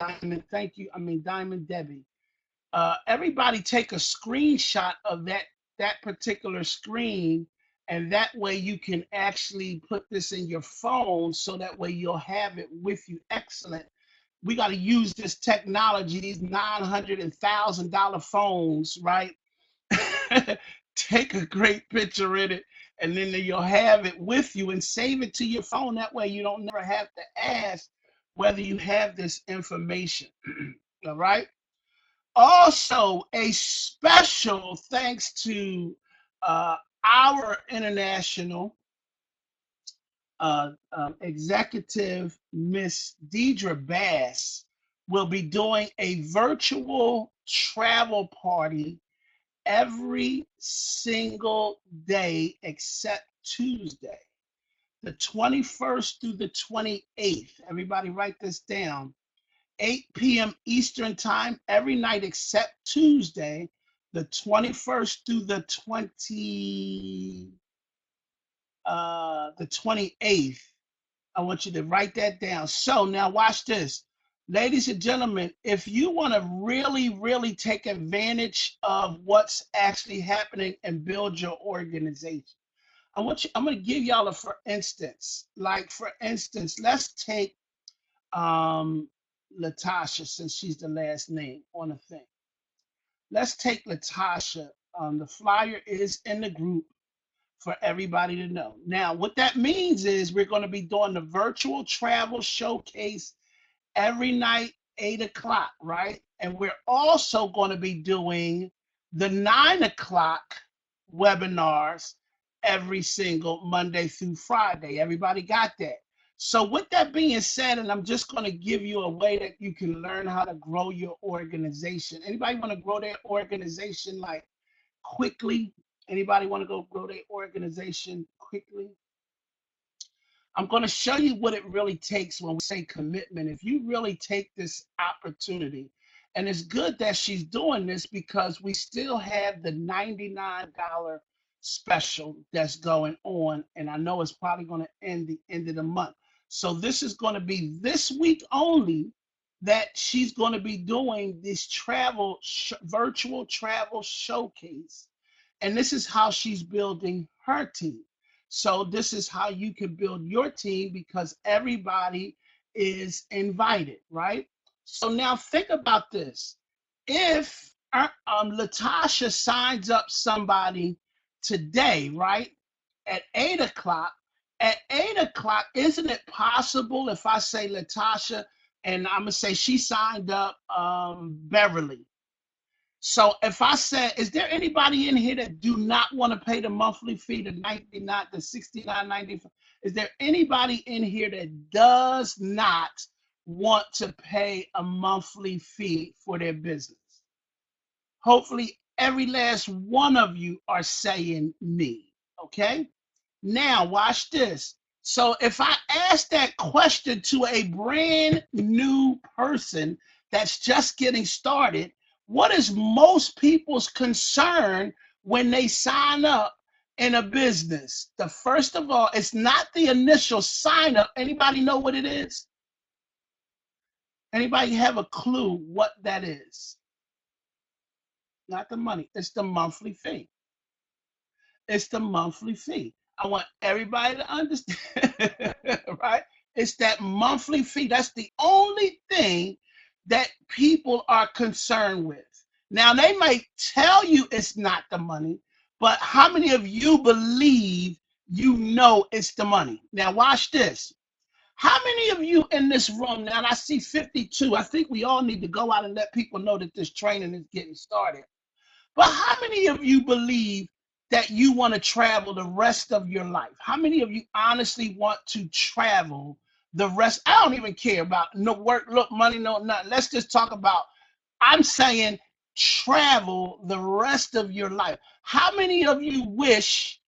Diamond. Thank you. Diamond Debbie. Everybody take a screenshot of that particular screen, and that way you can actually put this in your phone, so that way you'll have it with you. Excellent. We got to use this technology, these $900,000 phones, right? Take a great picture in it, and then you'll have it with you and save it to your phone. That way you don't never have to ask whether you have this information. All right. Also, a special thanks to our international executive, Miss Deidre Bass, will be doing a virtual travel party every single day except Tuesday, the 21st through the 28th. Everybody write this down. 8 p.m. Eastern time every night except Tuesday, the 21st through the 28th. I want you to write that down. So now watch this. Ladies and gentlemen, if you want to really, really take advantage of what's actually happening and build your organization, I'm going to give y'all a for instance. Like for instance, let's take Latasha, since she's the last name on the thing. Let's take Latasha. The flyer is in the group for everybody to know. Now, what that means is we're going to be doing the virtual travel showcase every night, 8 o'clock, right? And we're also going to be doing the 9 o'clock webinars every single Monday through Friday. Everybody got that? So with that being said, and I'm just going to give you a way that you can learn how to grow your organization. Anybody want to grow their organization like quickly? Anybody want to go grow their organization quickly? I'm going to show you what it really takes when we say commitment. If you really take this opportunity, and it's good that she's doing this because we still have the $99 special that's going on, and I know it's probably going to end the end of the month. So this is going to be this week only that she's going to be doing this virtual travel showcase, and this is how she's building her team. So this is how you can build your team because everybody is invited, right? So now think about this. If Latasha signs up somebody today, right, at 8 o'clock, isn't it possible if I say Latasha and I'm going to say she signed up Beverly? So if I said, is there anybody in here that do not want to pay the monthly fee, the 99, the 69.90? Is there anybody in here that does not want to pay a monthly fee for their business? Hopefully every last one of you are saying me, okay? Now watch this. So if I ask that question to a brand new person that's just getting started, what is most people's concern when they sign up in a business? The first of all, it's not the initial sign up. Anybody know what it is? Anybody have a clue what that is? Not the money, it's the monthly fee. It's the monthly fee. I want everybody to understand, right? It's that monthly fee. That's the only thing that people are concerned with. Now, they might tell you it's not the money, but how many of you believe you know it's the money? Now, watch this. How many of you in this room, now I see 52, I think we all need to go out and let people know that this training is getting started. But how many of you believe that you want to travel the rest of your life? How many of you honestly want to travel the rest? I don't even care about no work, look, money, no nothing. Let's just talk about, I'm saying travel the rest of your life. How many of you wish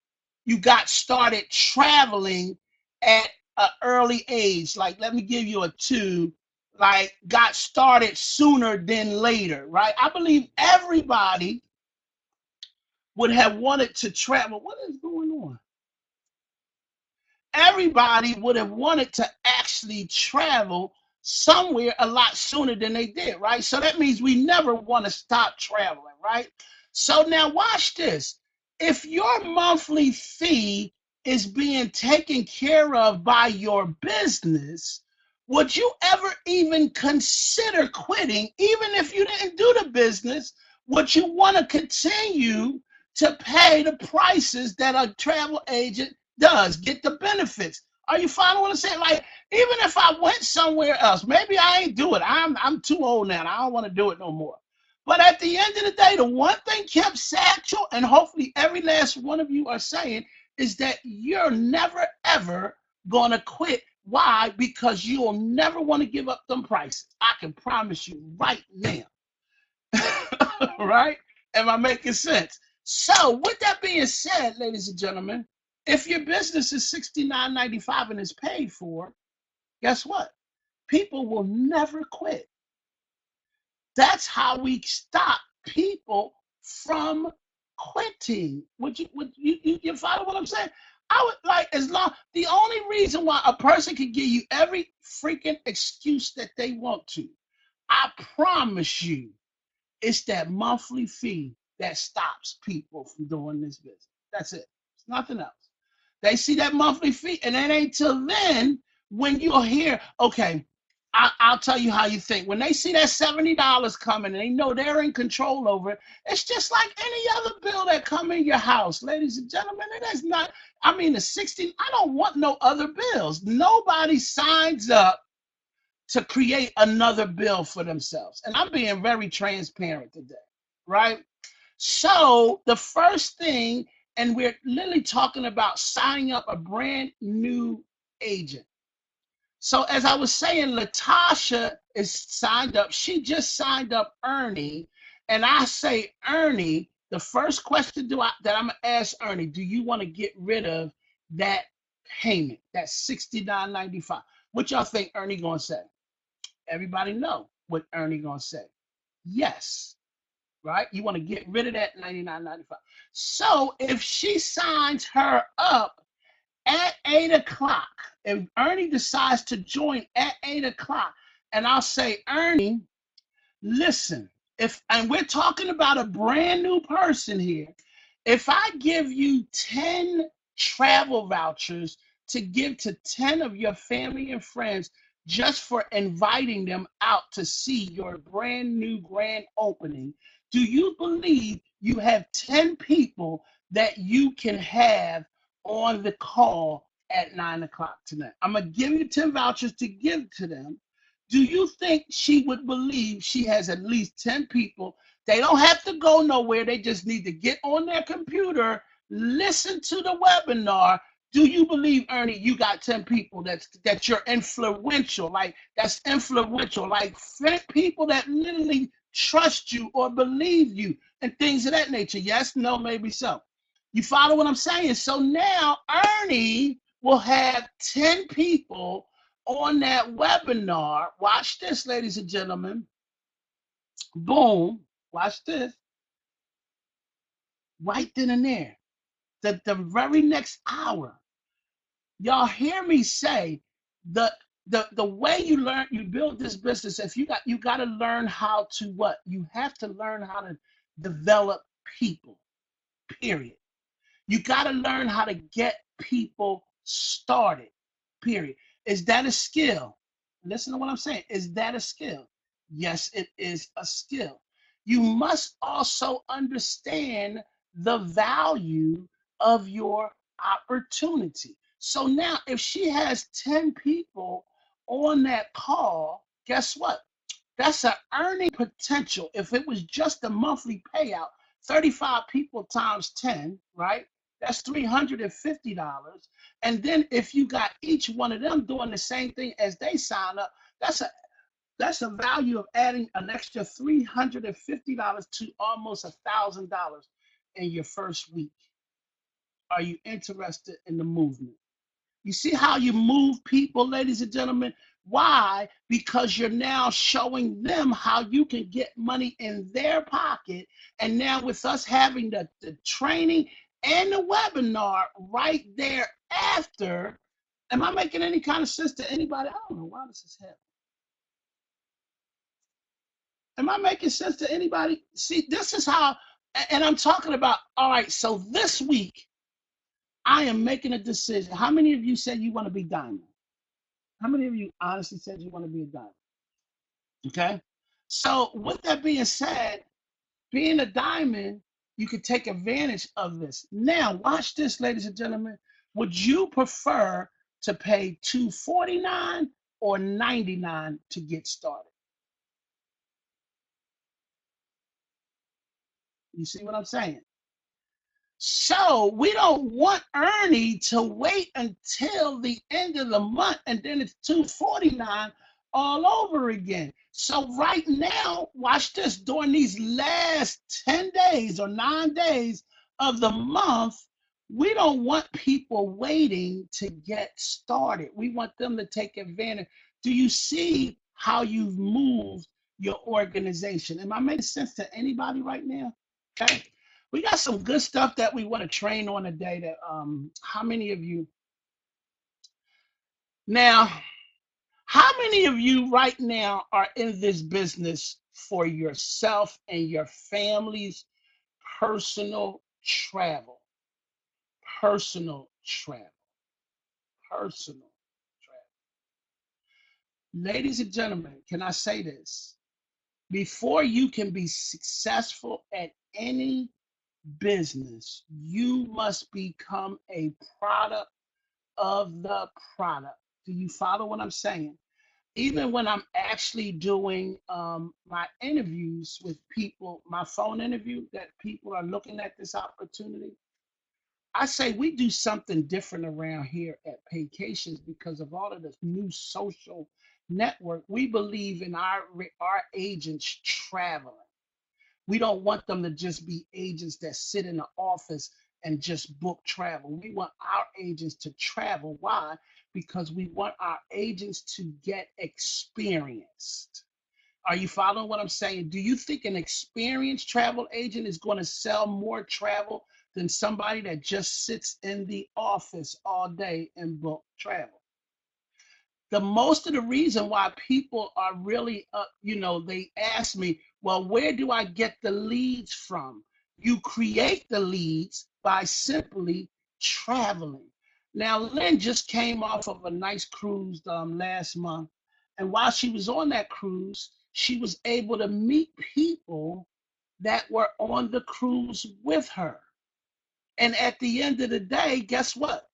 you got started traveling at an early age? Like, let me give you a two, like got started sooner than later, right? I believe everybody would have wanted to travel. What is going on? Everybody would have wanted to actually travel somewhere a lot sooner than they did, right? So that means we never want to stop traveling, right? So now watch this. If your monthly fee is being taken care of by your business, would you ever even consider quitting, even if you didn't do the business? Would you want to continue to pay the prices that a travel agent does, get the benefits? Are you following what I'm saying? Like, even if I went somewhere else, maybe I ain't do it. I'm too old now. I don't want to do it no more. But at the end of the day, the one thing Kemp Satchel and hopefully every last one of you are saying is that you're never ever gonna quit. Why? Because you'll never want to give up them prices. I can promise you right now. Right? Am I making sense? So, with that being said, ladies and gentlemen, if your business is $69.95 and is paid for, guess what? People will never quit. That's how we stop people from quitting. Would you follow what I'm saying? I would like, as long, the only reason why a person can give you every freaking excuse that they want to, I promise you, it's that monthly fee that stops people from doing this business. That's it. It's nothing else. They see that monthly fee, and it ain't till then when you'll hear, okay, I'll tell you how you think. When they see that $70 coming and they know they're in control over it, it's just like any other bill that come in your house, ladies and gentlemen. It is not, I mean, the 60, I don't want no other bills. Nobody signs up to create another bill for themselves. And I'm being very transparent today, right? So the first thing, and we're literally talking about signing up a brand new agent. So as I was saying, Latasha is signed up. She just signed up Ernie. And I say, Ernie, the first question that I'm gonna ask Ernie, do you want to get rid of that payment, that $69.95? What y'all think Ernie gonna say? Everybody know what Ernie gonna say. Yes, right? You want to get rid of that 99.95. So if she signs her up at 8 o'clock, if Ernie decides to join at 8 o'clock, and I'll say, Ernie, listen, if and we're talking about a brand new person here, if I give you 10 travel vouchers to give to 10 of your family and friends just for inviting them out to see your brand new grand opening, do you believe you have 10 people that you can have on the call at 9 o'clock tonight? I'm going to give you 10 vouchers to give to them. Do you think she would believe she has at least 10 people? They don't have to go nowhere. They just need to get on their computer, listen to the webinar. Do you believe, Ernie, you got 10 people that you're influential, like people that literally trust you or believe you and things of that nature? Yes, no, maybe so. You follow what I'm saying? So now Ernie will have 10 people on that webinar. Watch this, ladies and gentlemen. Boom. Watch this. Right then and there. The very next hour. Y'all hear me say the the way you build this business, if you got to learn how to what? You have to learn how to develop people. Period. You got to learn how to get people started, period. Is that a skill? Listen to what I'm saying. Is that a skill? Yes, it is a skill. You must also understand the value of your opportunity. So now, if she has 10 people on that call, guess what? That's an earning potential. If it was just a monthly payout, 35 people times 10, right? That's $350. And then if you got each one of them doing the same thing as they sign up, that's a that's a value of adding an extra $350 to almost $1,000 in your first week. Are you interested in the movement? You see how you move people, ladies and gentlemen? Why? Because you're now showing them how you can get money in their pocket. And now, with us having the training and the webinar right there after, am I making any kind of sense to anybody? I don't know why this is happening. Am I making sense to anybody? See, this is how, and I'm talking about, all right, so this week, I am making a decision. How many of you said you want to be diamond? How many of you honestly said you want to be a diamond? Okay. So, with that being said, being a diamond, you can take advantage of this. Now, watch this, ladies and gentlemen. Would you prefer to pay $249 or $99 to get started? You see what I'm saying? So we don't want Ernie to wait until the end of the month and then it's 249 all over again. So right now, watch this, during these last 10 days or 9 days of the month, we don't want people waiting to get started. We want them to take advantage. Do you see how you've moved your organization? Am I making sense to anybody right now? Okay. We got some good stuff that we want to train on today. That how many of you now? How many of you right now are in this business for yourself and your family's personal travel? Personal travel. Personal travel. Ladies and gentlemen, can I say this? Before you can be successful at any business, you must become a product of the product. Do you follow what I'm saying? Even when I'm actually doing my interviews with people, my phone interview, that people are looking at this opportunity, I say we do something different around here at Paycations because of all of this new social network. We believe in our agents traveling. We don't want them to just be agents that sit in the office and just book travel. We want our agents to travel. Why? Because we want our agents to get experienced. Are you following what I'm saying? Do you think an experienced travel agent is going to sell more travel than somebody that just sits in the office all day and book travel? The most of the reason why people are really they ask me, well, where do I get the leads from? You create the leads by simply traveling. Now, Lynn just came off of a nice cruise last month, and while she was on that cruise, she was able to meet people that were on the cruise with her. And at the end of the day, guess what?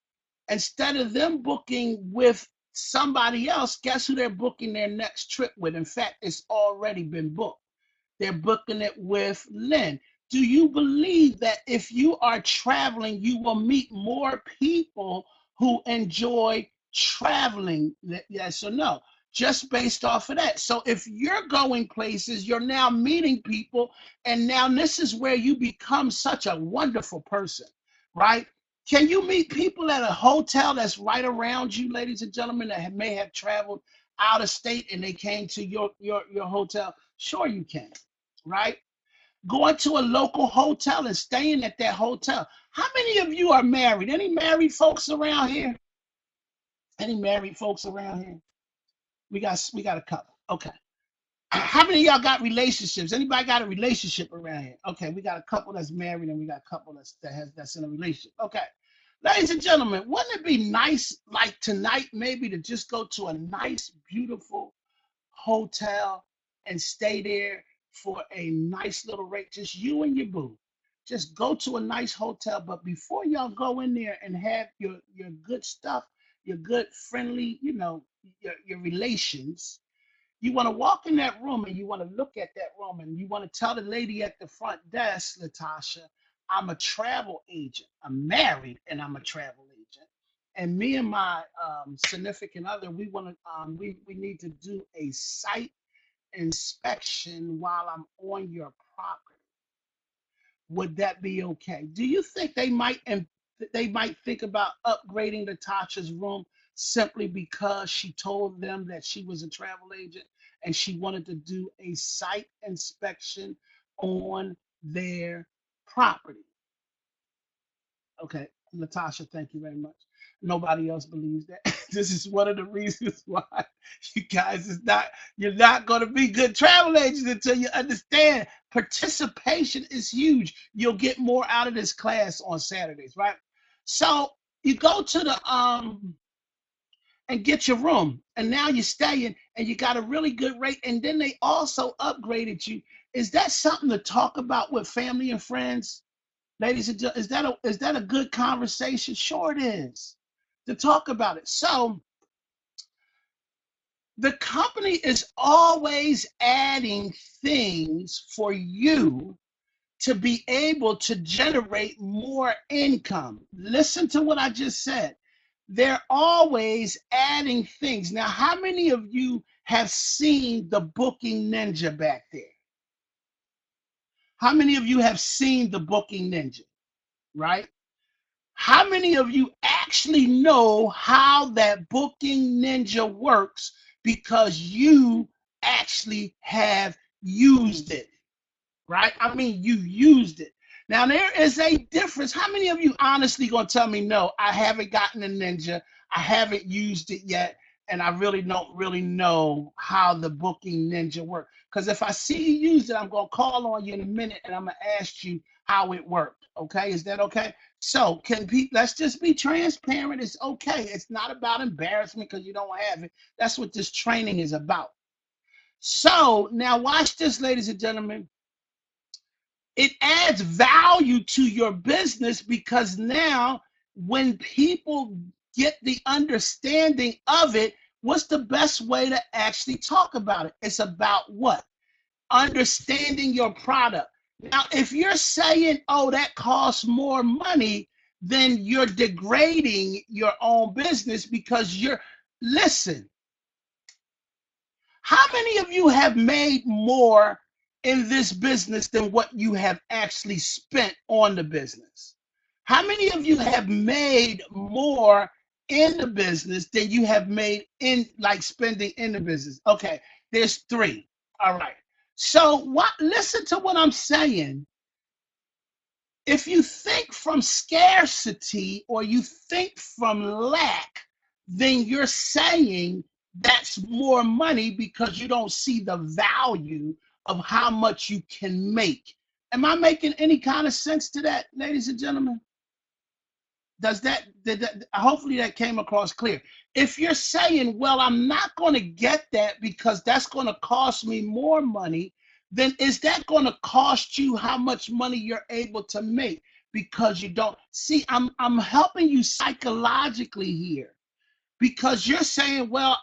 Instead of them booking with somebody else, guess who they're booking their next trip with? In fact, it's already been booked. They're booking it with Lynn. Do you believe that if you are traveling, you will meet more people who enjoy traveling? Yes or no? Just based off of that. So if you're going places, you're now meeting people, and now this is where you become such a wonderful person, right? Can you meet people at a hotel that's right around you, ladies and gentlemen, that may have traveled out of state and they came to your hotel? Sure, you can, right? Going to a local hotel and staying at that hotel. How many of you are married? Any married folks around here? Any married folks around here? We got a couple. Okay. How many of y'all got relationships? Anybody got a relationship around here? Okay, we got a couple that's married and we got a couple that's in a relationship. Okay. Ladies and gentlemen, wouldn't it be nice like tonight maybe to just go to a nice, beautiful hotel and stay there for a nice little rate, just you and your boo. Just go to a nice hotel, but before y'all go in there and have your good stuff, your good friendly, your relations, you want to walk in that room and you want to look at that room and you want to tell the lady at the front desk, Latasha, I'm a travel agent. I'm married and I'm a travel agent. And me and my significant other, we want to we need to do a site inspection while I'm on your property. Would that be okay? Do you think they might think about upgrading Natasha's room simply because she told them that she was a travel agent and she wanted to do a site inspection on their property? Okay, Natasha, thank you very much. Nobody else believes that. This is one of the reasons why you guys is not you're not going to be good travel agents until you understand participation is huge. You'll get more out of this class on Saturdays, right? So you go to the and get your room, and now you're staying and you got a really good rate, and then they also upgraded you. Is that something to talk about with family and friends? Ladies and gentlemen, is that a good conversation? Sure it is, to talk about it. So the company is always adding things for you to be able to generate more income. Listen to what I just said. They're always adding things. Now, how many of you have seen the Booking Ninja back there? How many of you have seen the Booking Ninja, right? How many of you actually know how that Booking Ninja works because you actually have used it? Right? I mean, you used it. Now, there is a difference. How many of you honestly going to tell me, no, I haven't gotten a Ninja, I haven't used it yet, and I really don't really know how the Booking Ninja works? Because if I see you use it, I'm going to call on you in a minute, and I'm going to ask you how it worked. Okay? Is that okay? So, let's just be transparent. It's okay. It's not about embarrassment because you don't have it. That's what this training is about. So, now watch this, ladies and gentlemen. It adds value to your business because now when people get the understanding of it, what's the best way to actually talk about it? It's about what? Understanding your product. Now, if you're saying, oh, that costs more money, then you're degrading your own business because listen, how many of you have made more in this business than what you have actually spent on the business? How many of you have made more in the business than you have made in like spending in the business? Okay, there's three. All right. So listen to what I'm saying. If you think from scarcity or you think from lack, then you're saying that's more money because you don't see the value of how much you can make. Am I making any kind of sense to that, ladies and gentlemen? Hopefully that came across clear. If you're saying, well, I'm not going to get that because that's going to cost me more money, then is that going to cost you how much money you're able to make? Because you don't see, I'm helping you psychologically here because you're saying, well,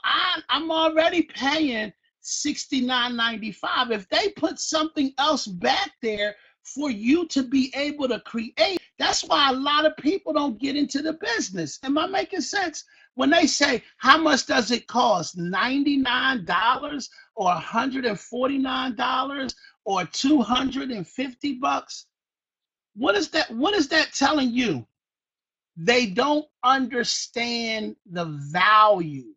I'm already paying $69.95. If they put something else back there for you to be able to create, that's why a lot of people don't get into the business. Am I making sense? When they say, how much does it cost? $99 or $149 or $250? What is that? What is that telling you? They don't understand the value.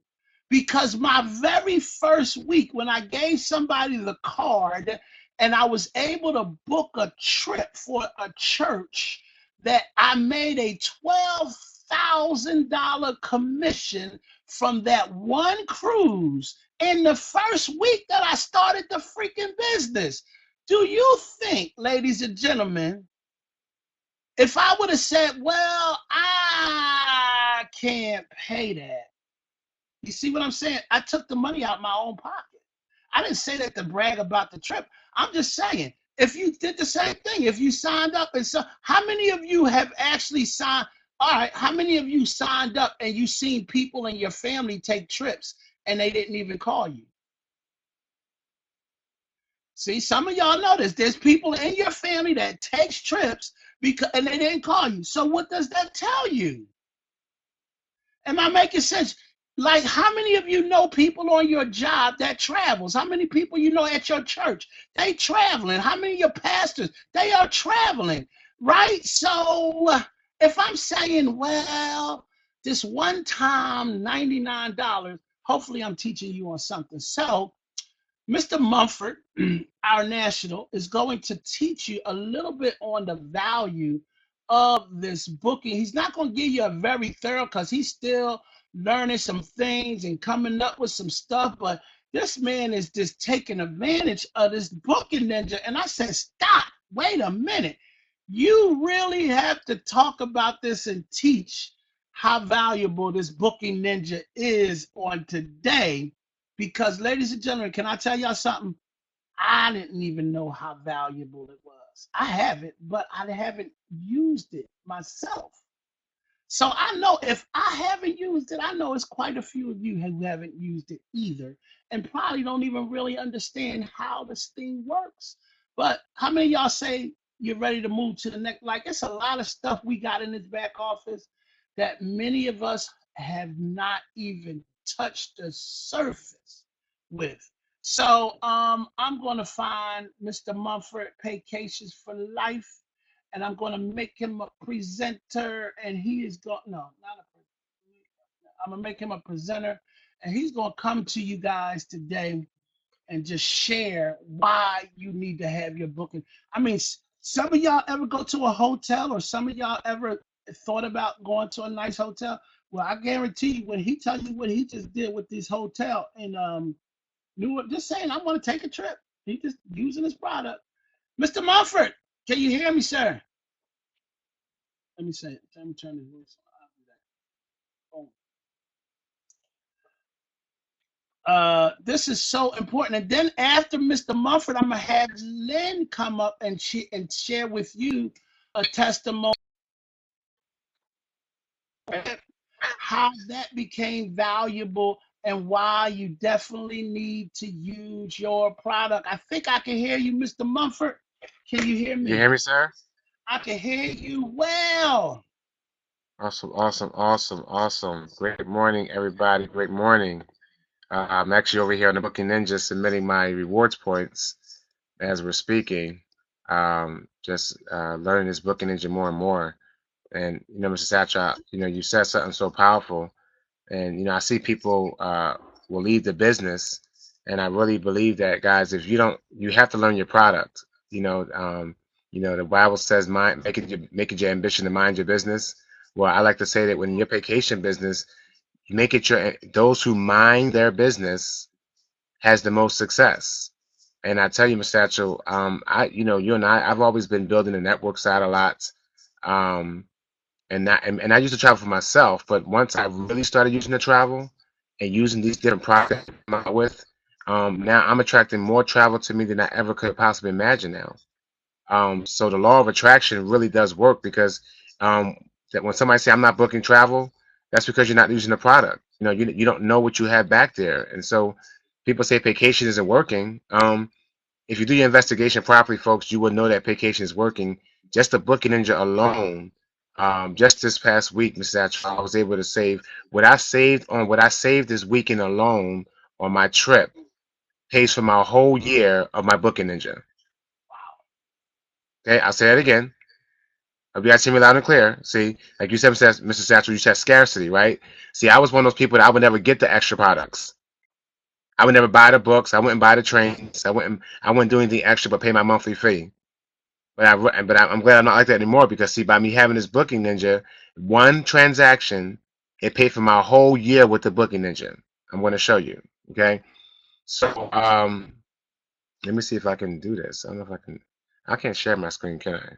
Because my very first week, when I gave somebody the card and I was able to book a trip for a church, that I made a $12,000 commission from that one cruise in the first week that I started the freaking business. Do you think, ladies and gentlemen, if I would have said, well, I can't pay that. You see what I'm saying? I took the money out of my own pocket. I didn't say that to brag about the trip. I'm just saying, if you did the same thing, if you signed up and so, how many of you have actually signed? All right, how many of you signed up and you seen people in your family take trips and they didn't even call you? See, some of y'all know this. There's people in your family that takes trips because and they didn't call you. So what does that tell you? Am I making sense? Like, how many of you know people on your job that travels? How many people you know at your church? They traveling. How many of your pastors? They are traveling, right? So if I'm saying, well, this one time $99, hopefully I'm teaching you on something. So Mr. Mumford, our national, is going to teach you a little bit on the value of this booking. He's not going to give you a very thorough because he's still learning some things and coming up with some stuff, but this man is just taking advantage of this booking ninja. And I said, stop, wait a minute. You really have to talk about this and teach how valuable this booking ninja is on today. Because, ladies and gentlemen, can I tell y'all something? I didn't even know how valuable it was. I have it, but I haven't used it myself. So I know if I haven't used it, I know it's quite a few of you who haven't used it either, and probably don't even really understand how this thing works. But how many of y'all say you're ready to move to the next? Like, it's a lot of stuff we got in this back office that many of us have not even touched the surface with. So I'm going to find Mr. Mumford Vacations for Life, and I'm going to make him a presenter, and he is going, no, not a presenter. I'm going to make him a presenter, and he's going to come to you guys today and just share why you need to have your booking. I mean, some of y'all ever go to a hotel, or some of y'all ever thought about going to a nice hotel? Well, I guarantee you, when he tells you what he just did with this hotel in Newark, just saying, I want to take a trip. He just using his product. Mr. Mumford, can you hear me, sir? Let me say it. Let me turn this voice on. I'll do that. Boom. This is so important. And then after Mr. Mumford, I'm gonna have Lynn come up and share with you a testimony how that became valuable and why you definitely need to use your product. I think I can hear you, Mr. Mumford. Can you hear You me? hear me, sir? I can hear you well. Awesome, awesome, awesome, awesome. Great morning, everybody. Great morning. I'm actually over here on the Booking Ninja submitting my rewards points as we're speaking. Just learning this Booking Ninja more and more. And, Mr. Satchel, you said something so powerful. And, I see people will leave the business. And I really believe that, guys, if you don't, you have to learn your product. The Bible says, make it your ambition to mind your business. Well, I like to say that when your vacation business, you make it those who mind their business has the most success. And I tell you, Mr. Satchel, you and I've always been building the network side a lot. Um, and I used to travel for myself, but once I really started using the travel and using these different products I come out with, now I'm attracting more travel to me than I ever could possibly imagine now. So the law of attraction really does work because that when somebody say I'm not booking travel, that's because you're not using the product. You don't know what you have back there, and so people say vacation isn't working. If you do your investigation properly, folks, you will know that vacation is working. Just the booking engine alone, just this past week, Mrs. Atchell, I was able to save what I saved this weekend alone on my trip pays for my whole year of my booking engine. Okay, I'll say that again. Hope you guys hear me loud and clear. See, like you said, Mr. Satchel, you said scarcity, right? See, I was one of those people that I would never get the extra products. I would never buy the books. I wouldn't buy the trains. I wouldn't do anything extra but pay my monthly fee. I'm glad I'm not like that anymore because see, by me having this booking ninja, one transaction, it paid for my whole year with the booking ninja. I'm going to show you. Okay. So let me see if I can do this. I don't know if I can. I can't share my screen, can I?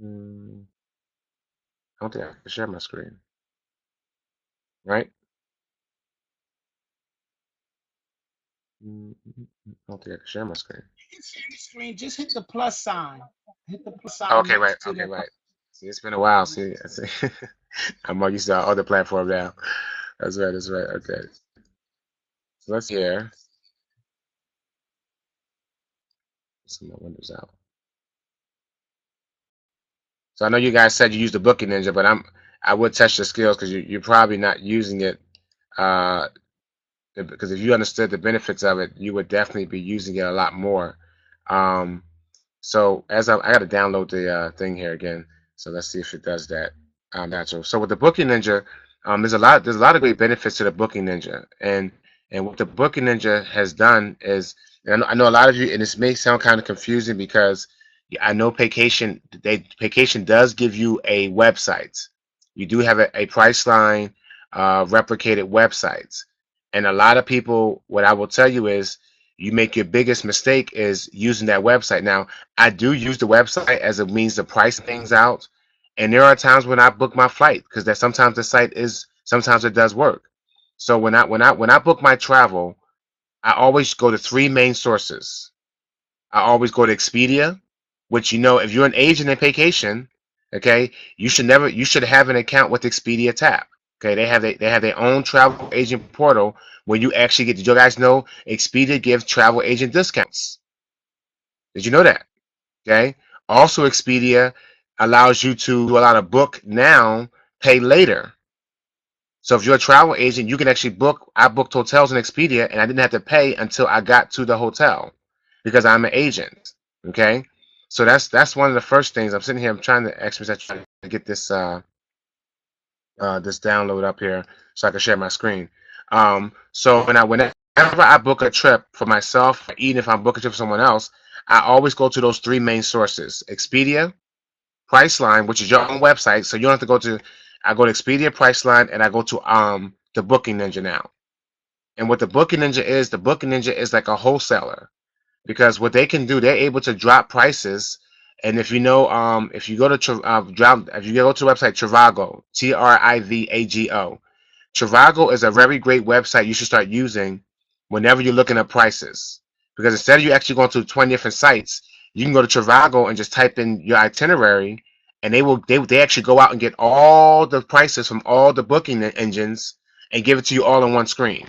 I don't think I can share my screen. Right? I don't think I can share my screen. You can share your screen. Just hit the plus sign. Hit the plus sign Okay, right. next to Okay, the. right. See, it's been a while. See, I see. I'm more used to our other platform now. That's right. That's right. Okay. So let's here. See my windows out. So I know you guys said you use the Booking Ninja, but I would test your skills because you're probably not using it. Uh, because if you understood the benefits of it, you would definitely be using it a lot more. Um, so as I got to download the thing here again. So let's see if it does that. Natural. So with the Booking Ninja, there's a lot of great benefits to the Booking Ninja, and what the Booking Ninja has done is, and I know a lot of you, and this may sound kind of confusing because I know Vacation does give you a website. You do have a Priceline replicated website. And a lot of people, what I will tell you is you make your biggest mistake is using that website. Now, I do use the website as a means to price things out. And there are times when I book my flight because that sometimes the site is sometimes it does work. So when I book my travel, I always go to three main sources. I always go to Expedia, which if you're an agent in vacation, okay, you should have an account with Expedia Tap. Okay, they have their own travel agent portal where you actually get. Did you guys know Expedia gives travel agent discounts? Did you know that? Okay. Also, Expedia allows you to do a lot of book now, pay later. So if you're a travel agent, you can actually book. I booked hotels in Expedia, and I didn't have to pay until I got to the hotel because I'm an agent. Okay, so that's one of the first things. I'm sitting here. I'm trying to get this this download up here so I can share my screen. So whenever I book a trip for myself, or even if I'm booking a trip for someone else, I always go to those three main sources: Expedia, Priceline, which is your own website, so you don't have to go to. I go to Expedia, Priceline, and I go to the Booking Ninja now. And what the the Booking Ninja is like a wholesaler because what they can do, they're able to drop prices. And if you go to if you go to the website Trivago, Trivago, Trivago is a very great website you should start using whenever you're looking at prices. Because instead of you actually going to 20 different sites, you can go to Trivago and just type in your itinerary, and they actually go out and get all the prices from all the booking engines and give it to you all on one screen.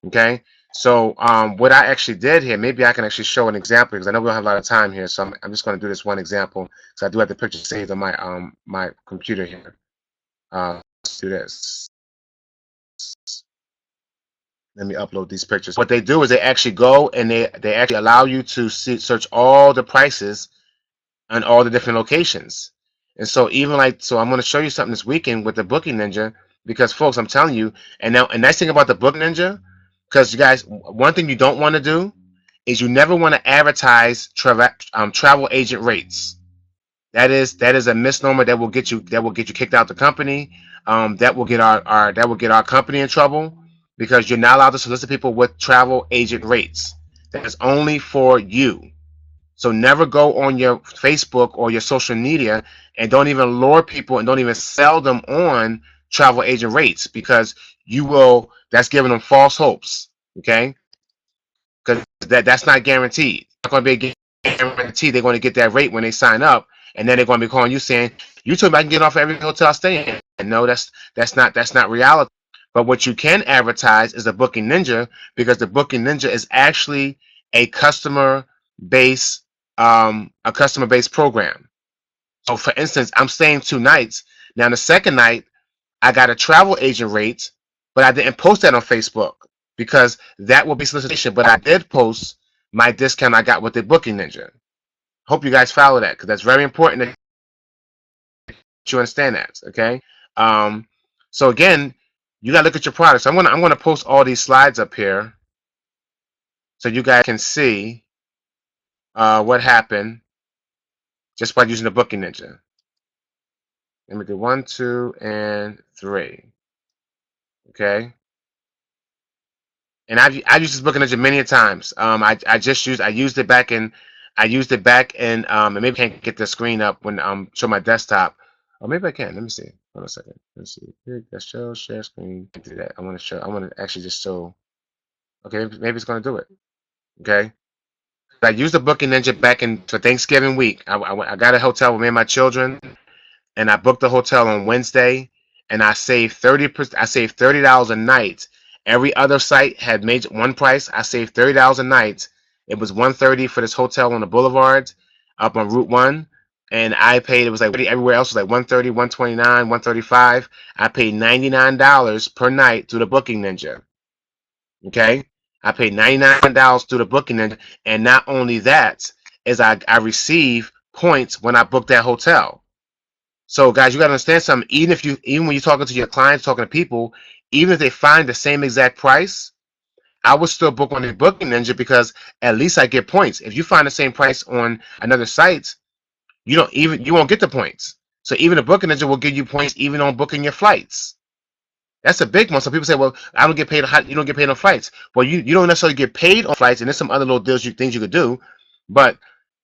Okay, so what I actually did here, maybe I can actually show an example because I know we don't have a lot of time here, so I'm just going to do this one example. So I do have the picture saved on my computer here. Let's do this. Let me upload these pictures. What they do is they actually go and they actually allow you to search all the prices on all the different locations. And so so I'm going to show you something this weekend with the Booking Ninja because folks, I'm telling you, and nice thing about the Booking Ninja, because you guys, one thing you don't want to do is you never want to advertise travel agent rates. That is a misnomer that will get you kicked out the company. That will get our company in trouble because you're not allowed to solicit people with travel agent rates. That is only for you. So never go on your Facebook or your social media and don't even lure people and don't even sell them on travel agent rates because that's giving them false hopes. Okay, because that's not guaranteed. It's not going to be guaranteed they're going to get that rate when they sign up, and then they're going to be calling you saying, "You told me I can get off every hotel I stay in." And no, that's not reality. But what you can advertise is a Booking Ninja because the Booking Ninja is actually a base a customer based program. So for instance, I'm staying 2 nights. Now the second night I got a travel agent rate, but I didn't post that on Facebook because that will be solicitation. But I did post my discount I got with the Booking Ninja. Hope you guys follow that because that's very important that you understand that. Okay. Um, so again, you gotta look at your products. So I'm gonna post all these slides up here so you guys can see what happened just by using the Booking Ninja. Let me do 1, 2, and 3. Okay. And I've used this Booking Ninja many times. I used it back in and maybe I can't get the screen up when show my desktop. Or maybe I can. Let me see. Hold on a second. Let's see. Here, let's show share screen. Do that. I want to actually just show. Okay, maybe it's gonna do it. Okay. I used the Booking Ninja back in for Thanksgiving week. I got a hotel with me and my children, and I booked the hotel on Wednesday, and I saved 30%. I saved $30 a night. Every other site had made one price. I saved $30 a night. It was 130 for this hotel on the Boulevard, up on Route 1, and I paid. It was like everywhere else was like 130, 129, 135. I paid $99 per night through the Booking Ninja. Okay, I paid $99 through the Booking Ninja, and not only that, is I receive points when I book that hotel. So guys, you gotta understand something. Even when you're talking to your clients, talking to people, even if they find the same exact price, I would still book on the Booking Ninja because at least I get points. If you find the same price on another site, you won't get the points. So even the Booking Ninja will give you points even on booking your flights. That's a big one. So people say, well, I don't get paid. You don't get paid on flights. Well, you don't necessarily get paid on flights, and there's some other little things you could do. But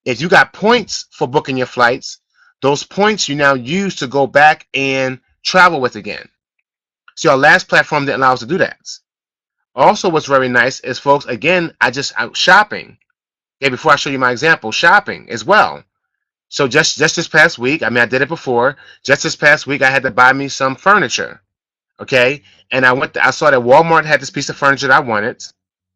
if you got points for booking your flights, those points you now use to go back and travel with again. So our last platform that allows us to do that. Also, what's very nice is, folks, again, I'm shopping. Okay, before I show you my example, shopping as well. So just this past week, I mean, I did it before. Just this past week, I had to buy me some furniture. Okay, and I saw that Walmart had this piece of furniture that I wanted.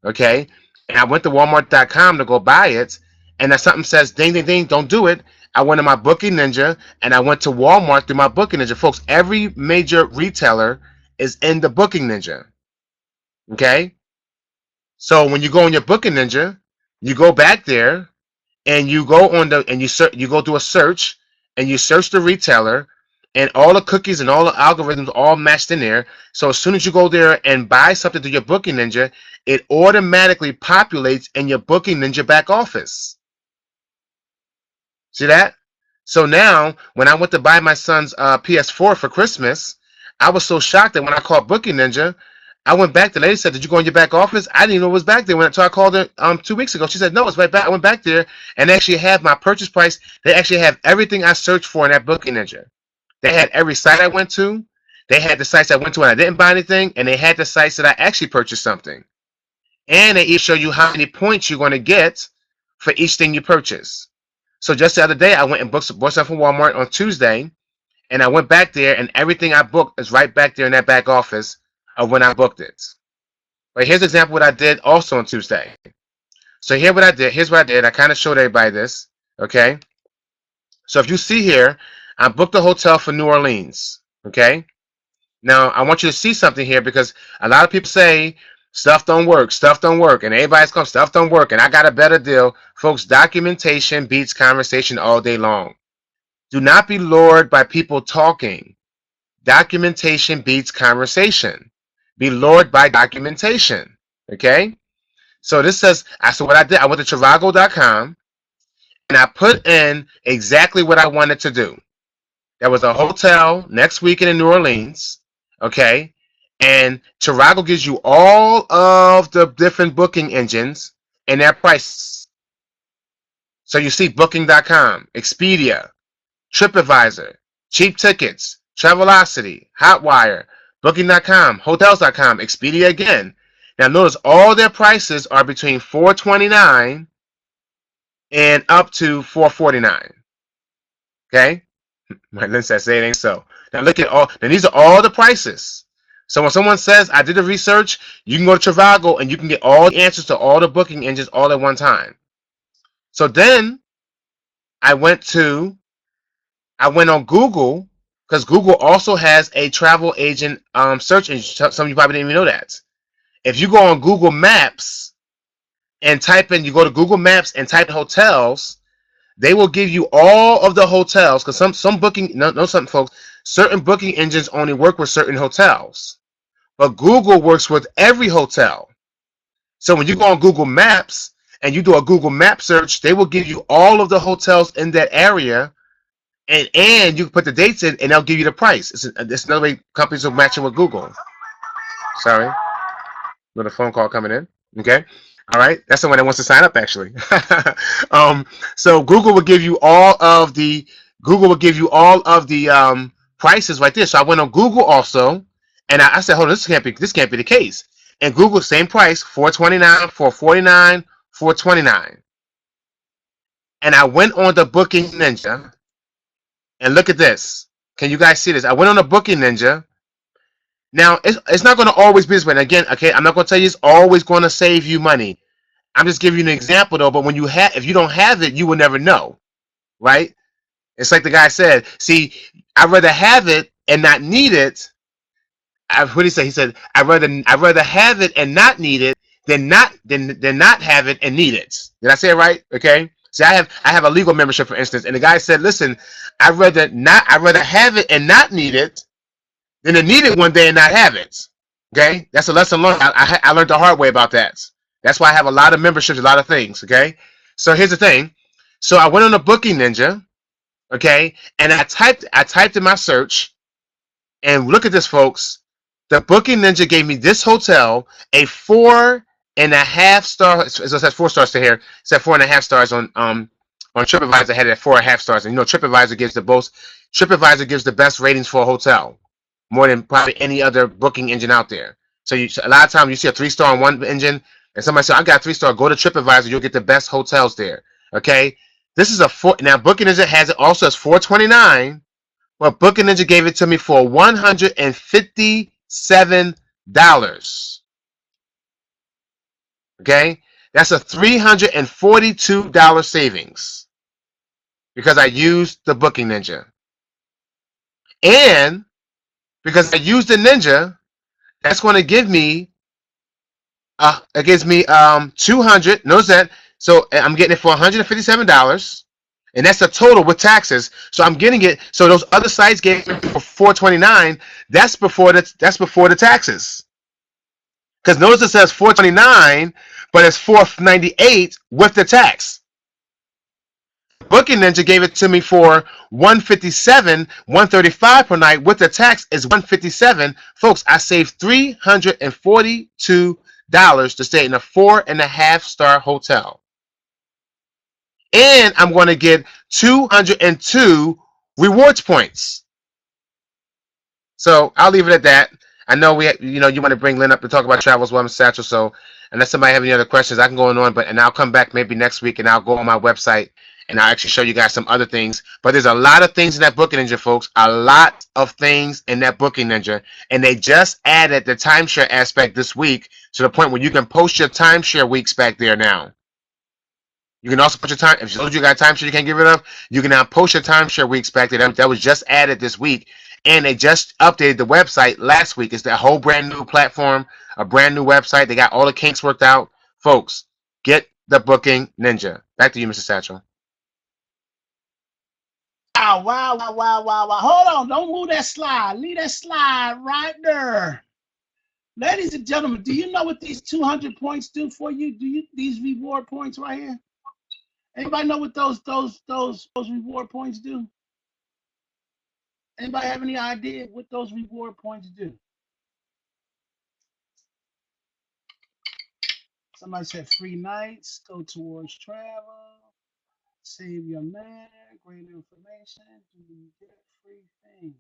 Okay, and I went to Walmart.com to go buy it, and that something says ding ding ding, don't do it. I went to my Booking Ninja and I went to Walmart through my Booking Ninja. Folks, every major retailer is in the Booking Ninja. Okay, so when you go on your Booking Ninja, you go back there and you go on the and you go do a search and you search the retailer, and all the cookies and all the algorithms all matched in there. So as soon as you go there and buy something through your Booking Ninja, it automatically populates in your Booking Ninja back office. See that? So now when I went to buy my son's PS4 for Christmas, I was so shocked that when I called Booking Ninja, I went back. The lady said, "Did you go in your back office?" I didn't even know it was back there. So I called her 2 weeks ago. She said, "No, it's right back." I went back there and they actually have my purchase price. They actually have everything I searched for in that Booking Ninja. They had every site I went to. They had the sites I went to and I didn't buy anything, and they had the sites that I actually purchased something. And they even show you how many points you're going to get for each thing you purchase. So just the other day, I went and bought stuff from Walmart on Tuesday, and I went back there, and everything I booked is right back there in that back office of when I booked it. But here's an example of what I did also on Tuesday. So here's what I did. I kind of showed everybody this. Okay. So if you see here, I booked a hotel for New Orleans. Okay. Now I want you to see something here, because a lot of people say stuff don't work, and everybody's going, stuff don't work, and I got a better deal. Folks, documentation beats conversation all day long. Do not be lured by people talking. Documentation beats conversation. Be lured by documentation. Okay? So this says, so what I did, I went to Trivago.com and I put in exactly what I wanted to do. There was a hotel next weekend in New Orleans. Okay? And Trivago gives you all of the different booking engines and their prices. So you see Booking.com, Expedia, TripAdvisor, Cheap Tickets, Travelocity, Hotwire, Booking.com, Hotels.com, Expedia again. Now notice all their prices are between $429 and up to $449. Okay? My lens says it ain't so. Now look at all. Now these are all the prices. So when someone says, I did the research, you can go to Trivago and you can get all the answers to all the booking engines all at one time. So then I went on Google, because Google also has a travel agent search engine. Some of you probably didn't even know that. If you go on Google Maps and you go to Google Maps and type hotels, they will give you all of the hotels, because some booking, no, something, folks, certain booking engines only work with certain hotels, but Google works with every hotel. So when you go on Google Maps and you do a Google Map search, they will give you all of the hotels in that area. And you can put the dates in, and they'll give you the price. It's another way companies will match it with Google. Sorry, with a phone call coming in. Okay, all right. That's someone that wants to sign up, actually. So Google will give you all of the prices right there. So I went on Google also, and I said, hold on, this can't be the case. And Google, same price, $429, $449, $429. And I went on the Booking Ninja. And look at this. Can you guys see this? I went on a Booking Ninja. Now, it's not going to always be this way. And again, okay, I'm not going to tell you it's always going to save you money. I'm just giving you an example, though. But if you don't have it, you will never know, right? It's like the guy said. See, I'd rather have it and not need it. What did he say? He said, I'd rather have it and not need it than not have it and need it. Did I say it right? Okay. See, I have a legal membership, for instance, and the guy said, "Listen, I'd rather have it and not need it than to need it one day and not have it." Okay, that's a lesson learned. I learned the hard way about that. That's why I have a lot of memberships, a lot of things. Okay, so here's the thing. So I went on a Booking Ninja, Okay, and I typed in my search, and look at this, folks. The Booking Ninja gave me this hotel a 4.5 star. So it says 4 stars to here. It said 4.5 stars on TripAdvisor. Had it at 4.5 stars, and you know TripAdvisor gives the best ratings for a hotel, more than probably any other booking engine out there. So a lot of times you see a 3 star on one engine, and somebody said I got 3 star. Go to TripAdvisor, you'll get the best hotels there. Okay, this is a four. Now Booking Ninja has it also as 429. Well, Booking Ninja gave it to me for $157. Okay? That's a $342 savings because I used the Booking Ninja. And because I used the Ninja, that's going to give me it gives me 200. Notice that. So I'm getting it for $157. And that's the total with taxes. So I'm getting it. So those other sites gave me for $429. That's before the taxes. Because notice it says $429, but it's $498 with the tax. Booking Ninja gave it to me for $157, $135 per night. With the tax is $157. Folks, I saved $342 to stay in a 4.5 star hotel. And I'm going to get 202 rewards points. So I'll leave it at that. I know you want to bring Lynn up to talk about travel as well, Mr. Satchel. So unless somebody have any other questions, I can go on. And I'll come back maybe next week, and I'll go on my website and I'll actually show you guys some other things. But there's a lot of things in that Booking Ninja, folks. A lot of things in that Booking Ninja, and they just added the timeshare aspect this week to the point where you can post your timeshare weeks back there now. You can also put your time. If you got a timeshare you can't get rid of, you can now post your timeshare weeks back there. That was just added this week, and they just updated the website last week. It's a whole brand new platform, a brand new website. They got all the kinks worked out, folks. Get the Booking Ninja. Back to you, Mr. Satchel. Wow, wow, wow, wow, wow, wow. Hold on, don't move that slide. Leave that slide right there. Ladies and gentlemen, do you know what these 200 points do for you? These reward points right here? Anybody know what those reward points do? Anybody have any idea what those reward points do? Somebody said free nights, go towards travel, save your man, great information, do you get free things?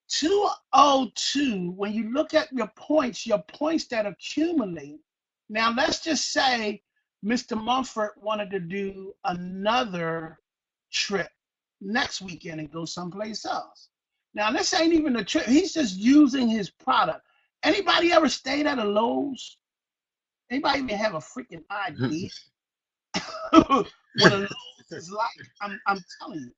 202, when you look at your points that accumulate. Now, let's just say Mr. Mumford wanted to do another trip next weekend and go someplace else. Now, this ain't even a trip. He's just using his product. Anybody ever stayed at a Lowe's? Anybody even have a freaking idea what a Lowe's is like? I'm telling you.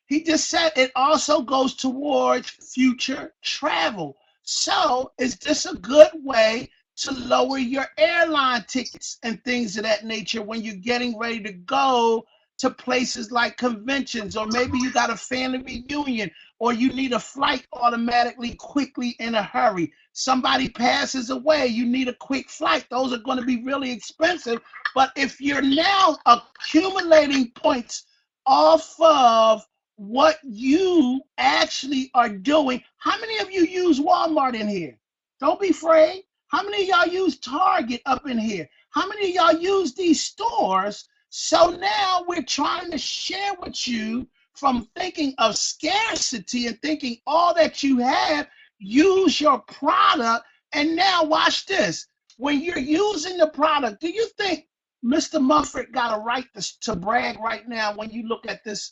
He just said it also goes towards future travel. So is this a good way to lower your airline tickets and things of that nature when you're getting ready to go to places like conventions, or maybe you got a family reunion, or you need a flight automatically quickly in a hurry? Somebody passes away, you need a quick flight. Those are going to be really expensive. But if you're now accumulating points off of what you actually are doing. How many of you use Walmart in here? Don't be afraid. How many of y'all use Target up in here? How many of y'all use these stores? So now we're trying to share with you, from thinking of scarcity and thinking all that you have, use your product. And now watch this. When you're using the product, do you think Mr. Mumford got a right to brag right now when you look at this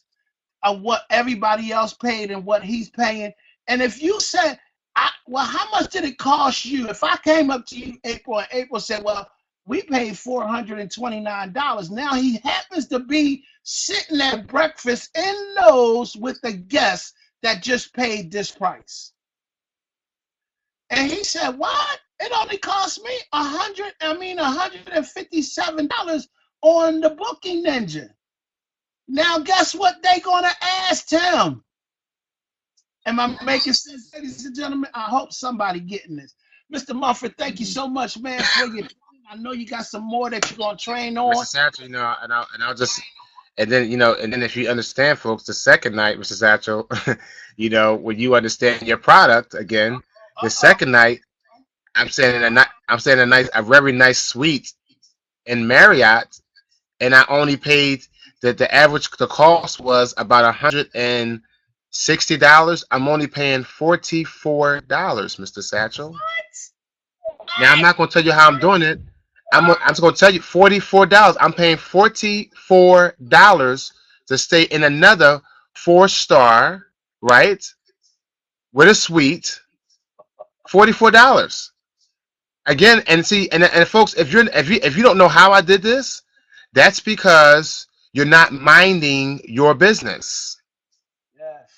of what everybody else paid and what he's paying? And if you said, well, how much did it cost you? If I came up to you, April, and April said, well, we paid $429. Now he happens to be sitting at breakfast in Lowe's with the guest that just paid this price. And he said, what? It only cost me $157 on the Booking Ninja. Now, guess what they're going to ask him? Am I making sense, ladies and gentlemen? I hope somebody getting this. Mr. Mumford, thank you so much, man, for your time. I know you got some more that you're going to train on. Mr. Satchel, and I'll just And then, and then if you understand, folks, the second night, Mr. Satchel, when you understand your product again, the Uh-oh. second night, I'm staying in a very nice suite in Marriott, and I only paid the cost was about $160. I'm only paying $44, Mr. Satchel. Now I'm not going to tell you how I'm doing it. I'm just going to tell you $44. I'm paying $44 to stay in another 4-star, right, with a suite. $44 again. And see, and folks, if you don't know how I did this, that's because you're not minding your business. Yes,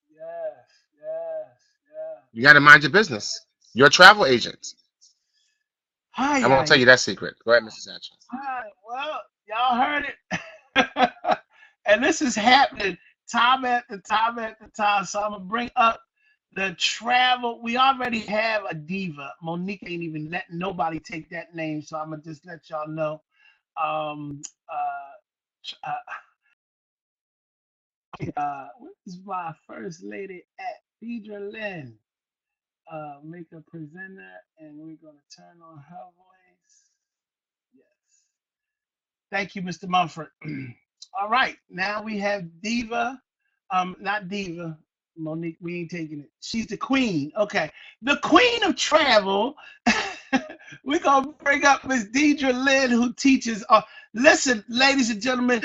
yes, yes, yes. You got to mind your business. You're a travel agent. Hi, I won't tell hi, you that secret. Go ahead, Mr. Satchel. hi. Well, y'all heard it. And this is happening time after time after time. So I'm gonna bring up the travel. We already have a diva. Monique ain't even let nobody take that name, so I'm gonna just let y'all know. Um, what is my first lady at? Deidre Lynn. Make a presenter, and we're gonna turn on her voice. Yes. Thank you, Mr. Mumford. All right, now we have Diva. Not Diva. Monique, we ain't taking it. She's the queen. Okay. The queen of travel. We're gonna bring up Miss Deidre Lynn, who teaches. Listen, ladies and gentlemen,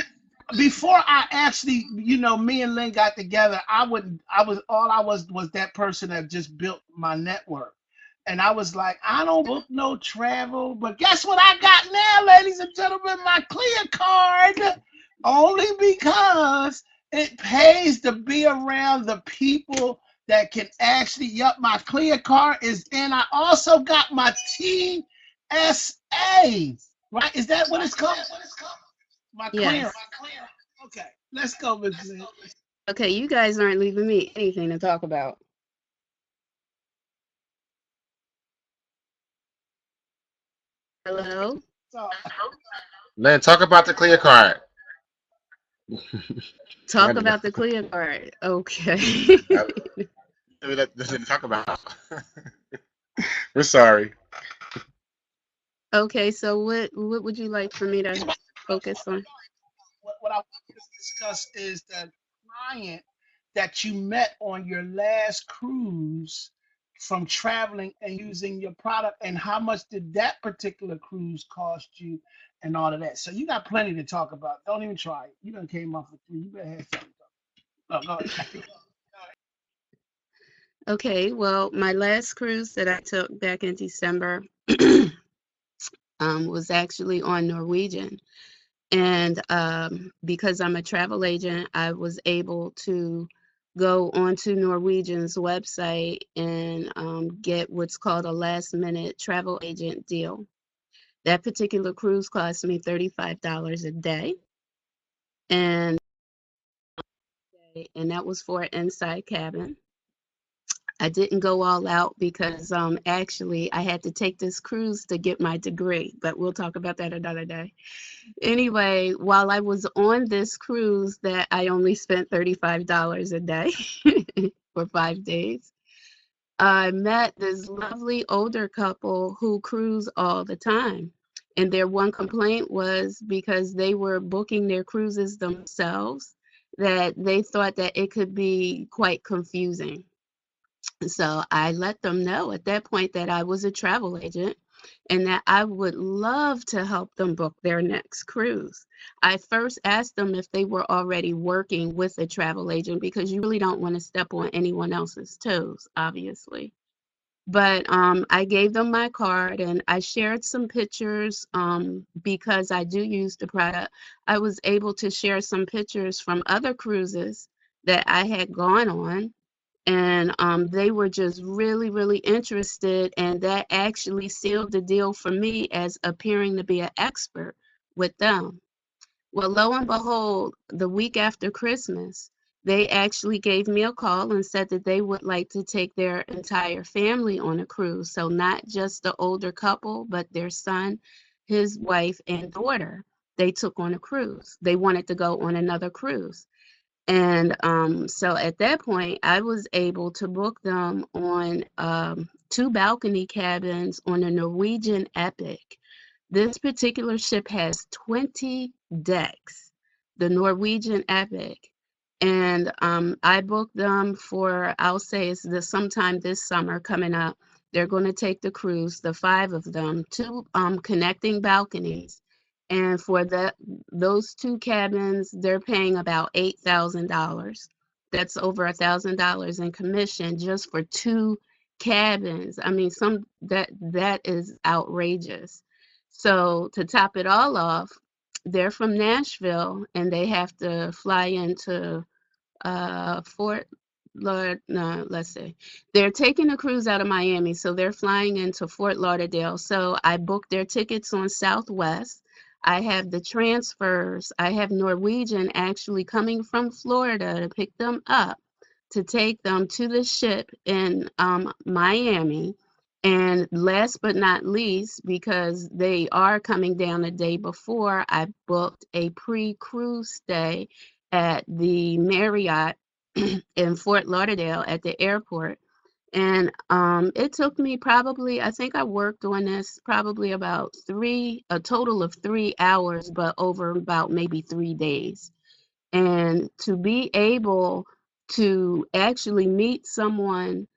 before I actually, me and Lynn got together, I was that person that just built my network. And I was like, I don't book no travel, but guess what I got now, ladies and gentlemen? My Clear card, only because it pays to be around the people that can actually. Yup, my Clear card is in. I also got my TSA. Right? Is that what it's called? My clearance. Yes. Okay, let's go, Miss Lynn. Okay, you guys aren't leaving me anything to talk about. Hello? So, Lynn, talk about the clear card. Talk Let about the Clear card. Okay. us talk about. We're sorry. Okay, so what would you like for me to focus on? what I want to discuss is the client that you met on your last cruise from traveling and using your product, and how much did that particular cruise cost you, and all of that. So you got plenty to talk about. Don't even try it. You done came off with 3. You better have something. Go ahead. Okay, well, my last cruise that I took back in December was actually on Norwegian. And because I'm a travel agent, I was able to go onto Norwegian's website and get what's called a last minute travel agent deal. That particular cruise cost me $35 a day. And that was for an inside cabin. I didn't go all out because actually I had to take this cruise to get my degree, but we'll talk about that another day. Anyway, while I was on this cruise that I only spent $35 a day for 5 days, I met this lovely older couple who cruise all the time. And their one complaint was because they were booking their cruises themselves, that they thought that it could be quite confusing. So I let them know at that point that I was a travel agent and that I would love to help them book their next cruise. I first asked them if they were already working with a travel agent because you really don't want to step on anyone else's toes, obviously. But I gave them my card and I shared some pictures because I do use the product. I was able to share some pictures from other cruises that I had gone on, and they were just really, really interested, and that actually sealed the deal for me as appearing to be an expert with them. Well, lo and behold, the week after Christmas, they actually gave me a call and said that they would like to take their entire family on a cruise. So not just the older couple, but their son, his wife, and daughter. they took on a cruise. They wanted to go on another cruise. And so at that point, I was able to book them on 2 balcony cabins on a Norwegian Epic. This particular ship has 20 decks, the Norwegian Epic. And I booked them for, I'll say it's sometime this summer coming up. They're going to take the cruise, the 5 of them, 2 connecting balconies. And for those 2 cabins, they're paying about $8,000. That's over $1,000 in commission just for 2 cabins. I mean, that is outrageous. So to top it all off, they're from Nashville and they have to fly into Fort Lord, no, let's see. They're taking a cruise out of Miami, so they're flying into Fort Lauderdale. So I booked their tickets on Southwest. I have the transfers. I have Norwegian actually coming from Florida to pick them up to take them to the ship in Miami. And last but not least, because they are coming down the day before, I booked a pre-cruise stay at the Marriott in Fort Lauderdale at the airport. And it took me probably, I think I worked on this probably about a total of 3 hours, but over about maybe 3 days. And to be able to actually meet someone,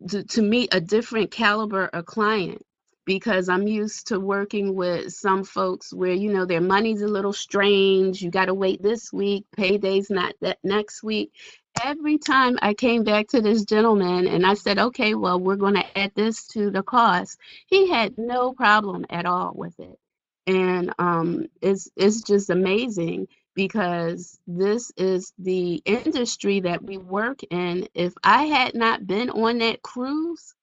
to meet a different caliber of client, because I'm used to working with some folks where, you know, their money's a little strange. You got to wait this week, payday's not that next week. Every time I came back to this gentleman and I said, okay, well, we're going to add this to the cost, he had no problem at all with it. And it's just amazing because this is the industry that we work in. If I had not been on that cruise,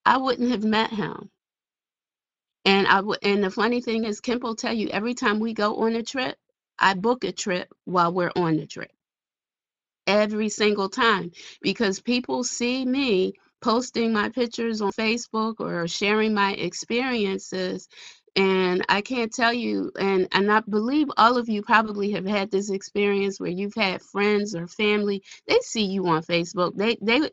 I wouldn't have met him. And and the funny thing is, Kemp will tell you every time we go on a trip, I book a trip while we're on the trip. Every single time, because people see me posting my pictures on Facebook or sharing my experiences. And I can't tell you, and I believe all of you probably have had this experience where you've had friends or family, they see you on Facebook,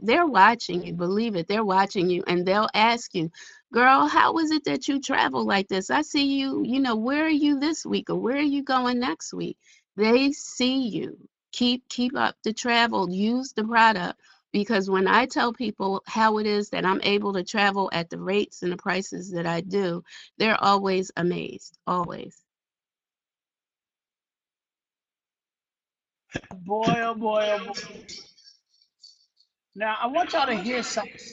they're watching you, believe it, they're watching you, and they'll ask you, girl, how is it that you travel like this? I see you, you know, where are you this week or where are you going next week? They see you. Keep up the travel, use the product, because when I tell people how it is that I'm able to travel at the rates and the prices that I do, they're always amazed, always. Boy, oh boy, oh boy. Now I want y'all to hear something. Wait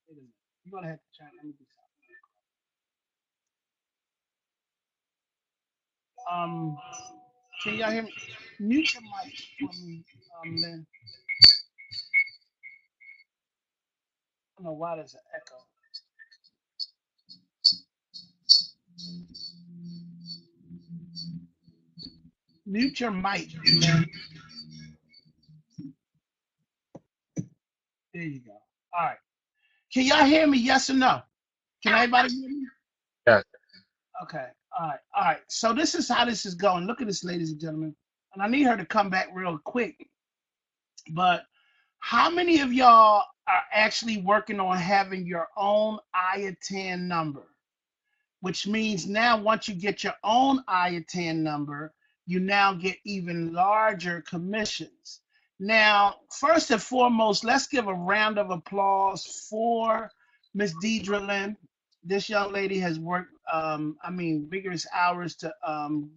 a minute. You're gonna have to turn. Let me do something. Can y'all hear me? Mute your mic for me, Lynn. I don't know why there's an echo. Mute your mic, Lynn. There you go. All right. Can y'all hear me? Yes or no? Can everybody hear me? Yeah. Okay. All right. All right. So this is how this is going. Look at this, ladies and gentlemen. And I need her to come back real quick. But how many of y'all are actually working on having your own IATAN number? Which means now once you get your own IATAN number, you now get even larger commissions. Now, first and foremost, let's give a round of applause for Miss Deidre Lynn. This young lady has worked, vigorous hours to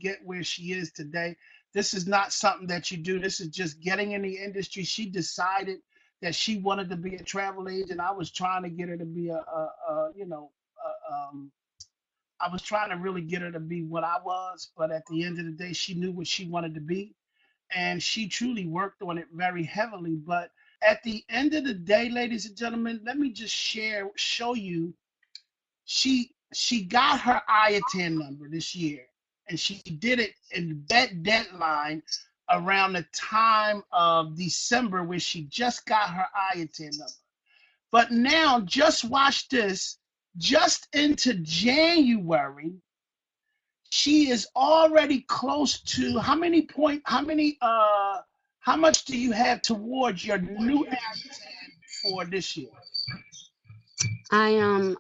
get where she is today. This is not something that you do. This is just getting in the industry. She decided that she wanted to be a travel agent. I was trying to get her to be I was trying to really get her to be what I was, but at the end of the day, she knew what she wanted to be, and she truly worked on it very heavily. But at the end of the day, ladies and gentlemen, let me just show you, she got her IATAN number this year, and she did it in that deadline around the time of December, where she just got her IATAN number. But now, just watch this. Just into January, she is already close to how much do you have towards your new IATAN for this year? I am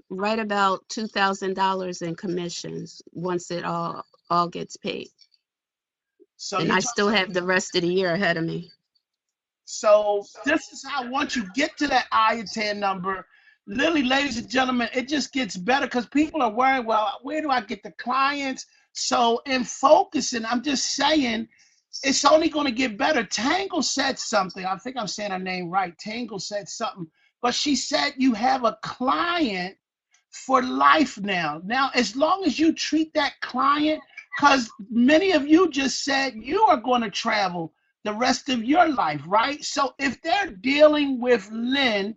right about $2,000 in commissions once it all gets paid, So and you I talk, still have the rest of the year ahead of me. so this is how once you get to that IATAN number, literally, ladies and gentlemen, it just gets better because people are worried, well, where do I get the clients? So in focusing, I'm just saying it's only going to get better. Tangle said something. I think I'm saying her name right. Tangle said something, but she said you have a client for life now. Now, as long as you treat that client, because many of you just said you are going to travel the rest of your life, right? So if they're dealing with Lynn,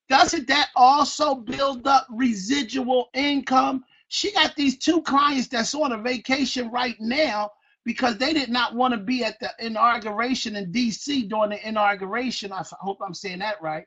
doesn't that also build up residual income? She got these two clients that's on a vacation right now because they did not want to be at the inauguration in DC during the inauguration. I hope I'm saying that right.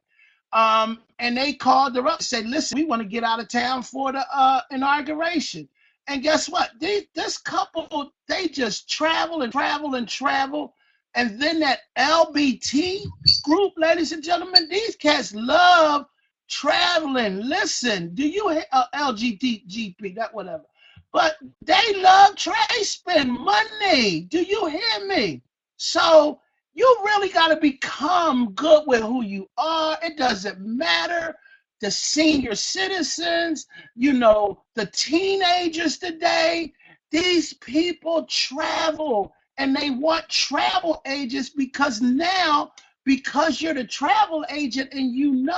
And they called her up and said, listen, we want to get out of town for the inauguration. And guess what? This couple, they just travel and travel and travel. And then that LBT group, ladies and gentlemen, these cats love traveling. Listen, do you LGTGP, that whatever. But they love they spend money. Do you hear me? So you really got to become good with who you are. It doesn't matter. The senior citizens, the teenagers today, these people travel and they want travel agents because now, because you're the travel agent and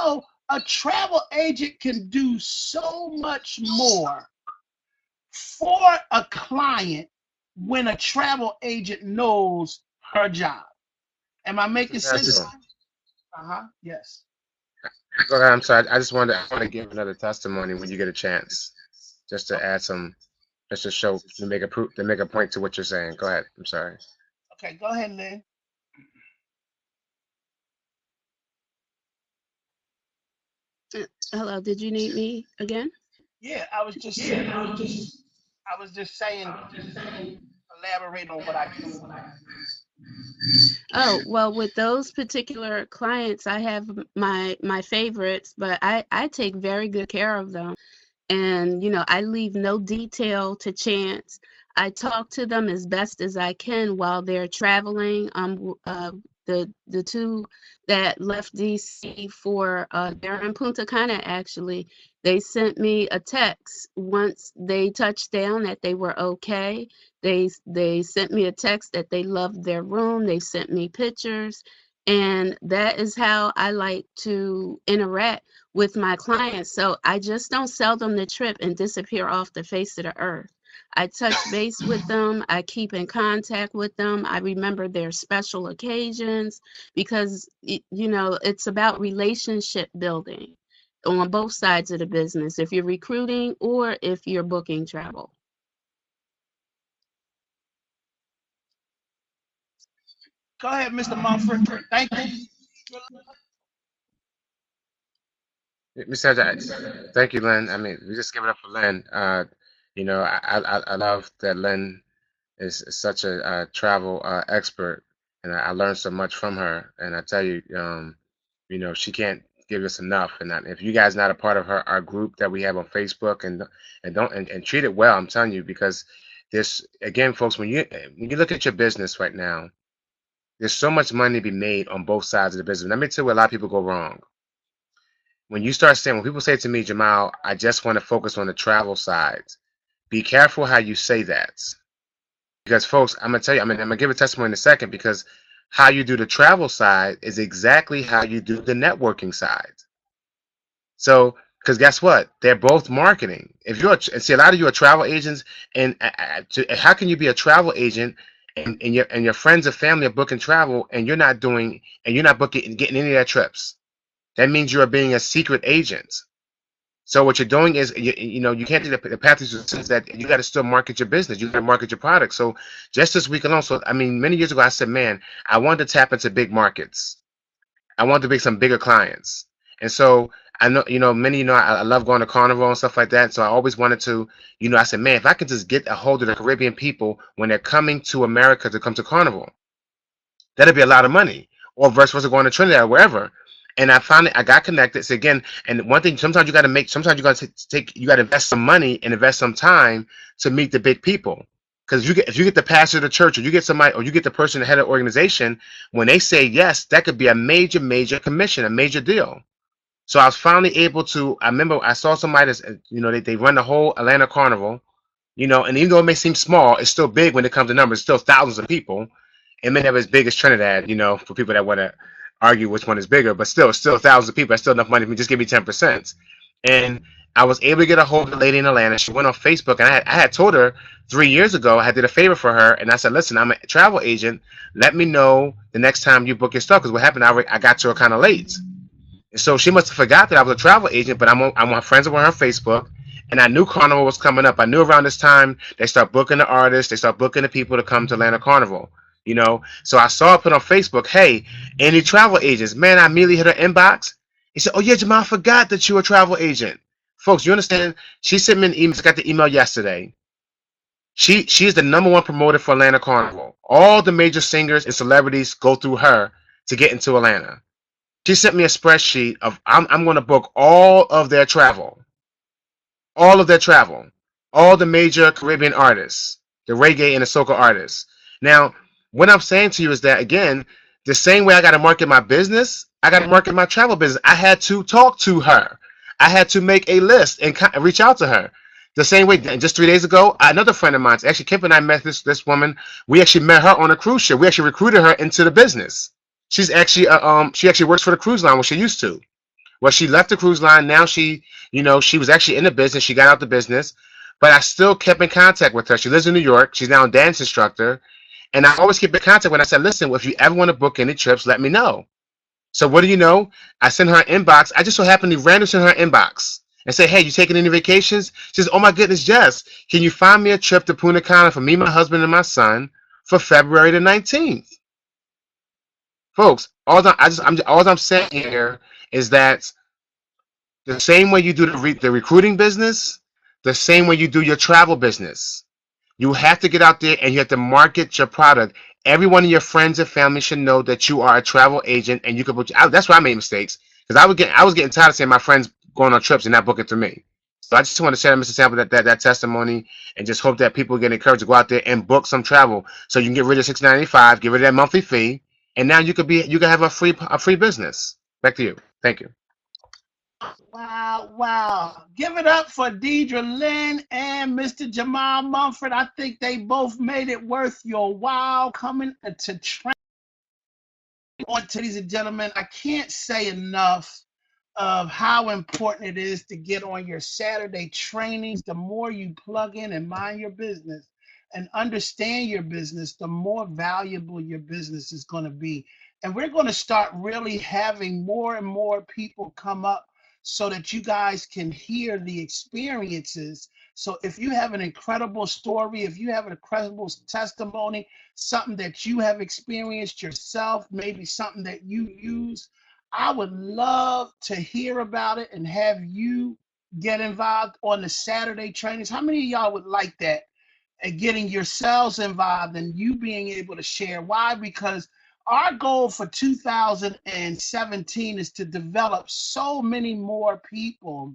a travel agent can do so much more for a client when a travel agent knows her job. Am I making sense? Yes. Go ahead. I'm sorry. I want to give another testimony when you get a chance, just to add some, just to show, to make a point to what you're saying. Go ahead. I'm sorry. Okay, go ahead, Lynn. Hello, did you need me again? Yeah, I was just saying. I was just saying. Elaborate on what I just said. Oh, well, with those particular clients, I have my favorites, but I take very good care of them. And I leave no detail to chance. I talk to them as best as I can while they're traveling. The two that left DC for they're in Punta Cana actually. They sent me a text once they touched down that they were okay. They sent me a text that they loved their room. They sent me pictures, and that is how I like to interact with my clients. So I just don't sell them the trip and disappear off the face of the earth. I touch base with them. I keep in contact with them. I remember their special occasions because, it's about relationship building on both sides of the business, if you're recruiting or if you're booking travel. Go ahead, Mr. Mumford. Thank you. Thank you, Lynn. I mean, we just give it up for Lynn. I love that Lynn is such a travel expert, and I learned so much from her. And I tell you, she can't give us enough. And if you guys not a part of our group that we have on Facebook, and treat it well, I'm telling you, because this again, folks, when you look at your business right now, there's so much money to be made on both sides of the business. Let me tell you where a lot of people go wrong. When people say to me, Jamal, I just want to focus on the travel side, be careful how you say that. Because folks, I'm gonna tell you, I'm gonna give a testimony in a second, because how you do the travel side is exactly how you do the networking side. So, because guess what? They're both marketing. If you're, see, a lot of you are travel agents, and how can you be a travel agent and your friends and family are booking travel, and you're not getting any of their trips? That means you are being a secret agent. So what you're doing is, you can't do the path is that you got to still market your business. You got to market your product. So just this week alone, so I mean, many years ago, I said, man, I wanted to tap into big markets. I wanted to make some bigger clients. And so I know, many, I love going to Carnival and stuff like that. So I always wanted to, I said, man, if I could just get a hold of the Caribbean people when they're coming to America to come to Carnival, that'd be a lot of money. Or vice versa, going to Trinidad or wherever. And I got connected. So again, and one thing, sometimes you got to sometimes you got to you got to invest some money and invest some time to meet the big people. Because if you get the pastor of the church, or you get somebody, or you get the person, the head of the organization, when they say yes, that could be a major, major commission, a major deal. So I was finally able to. I remember I saw somebody that's, they run the whole Atlanta Carnival, and even though it may seem small, it's still big when it comes to numbers. It's still thousands of people. It may never as big as Trinidad, for people that want to argue which one is bigger, but still, it's still thousands of people. That's still enough money for me. Just give me 10%. And I was able to get a hold of the lady in Atlanta. She went on Facebook, and I had told her 3 years ago, I did a favor for her, and I said, listen, I'm a travel agent. Let me know the next time you book your stuff, because what happened, I got to her kind of late. So she must have forgot that I was a travel agent, but I'm friends with her on Facebook, and I knew Carnival was coming up. I knew around this time they start booking the artists, they start booking the people to come to Atlanta Carnival. So I saw it put on Facebook, hey, any travel agents? Man, I immediately hit her inbox. He said, oh yeah, Jamal, I forgot that you were a travel agent. Folks, you understand? She sent me an email. I got the email yesterday. She is the #1 promoter for Atlanta Carnival. All the major singers and celebrities go through her to get into Atlanta. She sent me a spreadsheet of I'm going to book all of their travel, all the major Caribbean artists, the reggae and the soca artists. Now, what I'm saying to you is that, again, the same way I got to market my business, I got to market my travel business. I had to talk to her. I had to make a list and reach out to her. The same way, just 3 days ago, another friend of mine, actually, Kip and I met this woman. We actually met her on a cruise ship. We actually recruited her into the business. She actually works for the cruise line, what she used to. Well, she left the cruise line. Now she was actually in the business. She got out the business, but I still kept in contact with her. She lives in New York. She's now a dance instructor. And I always keep in contact when I said, listen, if you ever want to book any trips, let me know. So what do you know? I sent her an inbox. I just so happened to randomly send her an inbox and say, hey, you taking any vacations? She says, oh my goodness, Jess, can you find me a trip to Punta Cana for me, my husband, and my son for February the 19th? Folks, all I'm saying here is that the same way you do the recruiting business, the same way you do your travel business. You have to get out there and you have to market your product. Everyone in your friends and family should know that you are a travel agent, and you can book. That's why I made mistakes, because I was getting tired of seeing my friends going on trips and not booking through me. So I just want to share, Mr. Sample, that testimony, and just hope that people get encouraged to go out there and book some travel, so you can get rid of $695, get rid of that monthly fee, and now you can have a free business. Back to you. Thank you. Wow, wow. Give it up for Deidre Lynn and Mr. Jamal Mumford. I think they both made it worth your while coming to train. Ladies and gentlemen, I can't say enough of how important it is to get on your Saturday trainings. The more you plug in and mind your business and understand your business, the more valuable your business is going to be. And we're going to start really having more and more people come up so that you guys can hear the experiences. So if you have an incredible story, if you have an incredible testimony, something that you have experienced yourself, maybe something that you use, I would love to hear about it and have you get involved on the Saturday trainings. How many of y'all would like that? And getting yourselves involved and you being able to share. Why? Because our goal for 2017 is to develop so many more people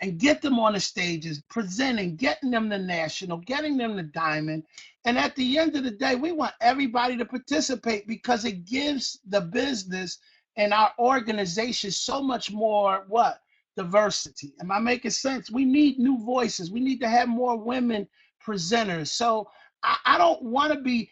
and get them on the stages, presenting, getting them the national, getting them the diamond. And at the end of the day, we want everybody to participate because it gives the business and our organization so much more what? Diversity. Am I making sense? We need new voices. We need to have more women presenters. So I don't want to be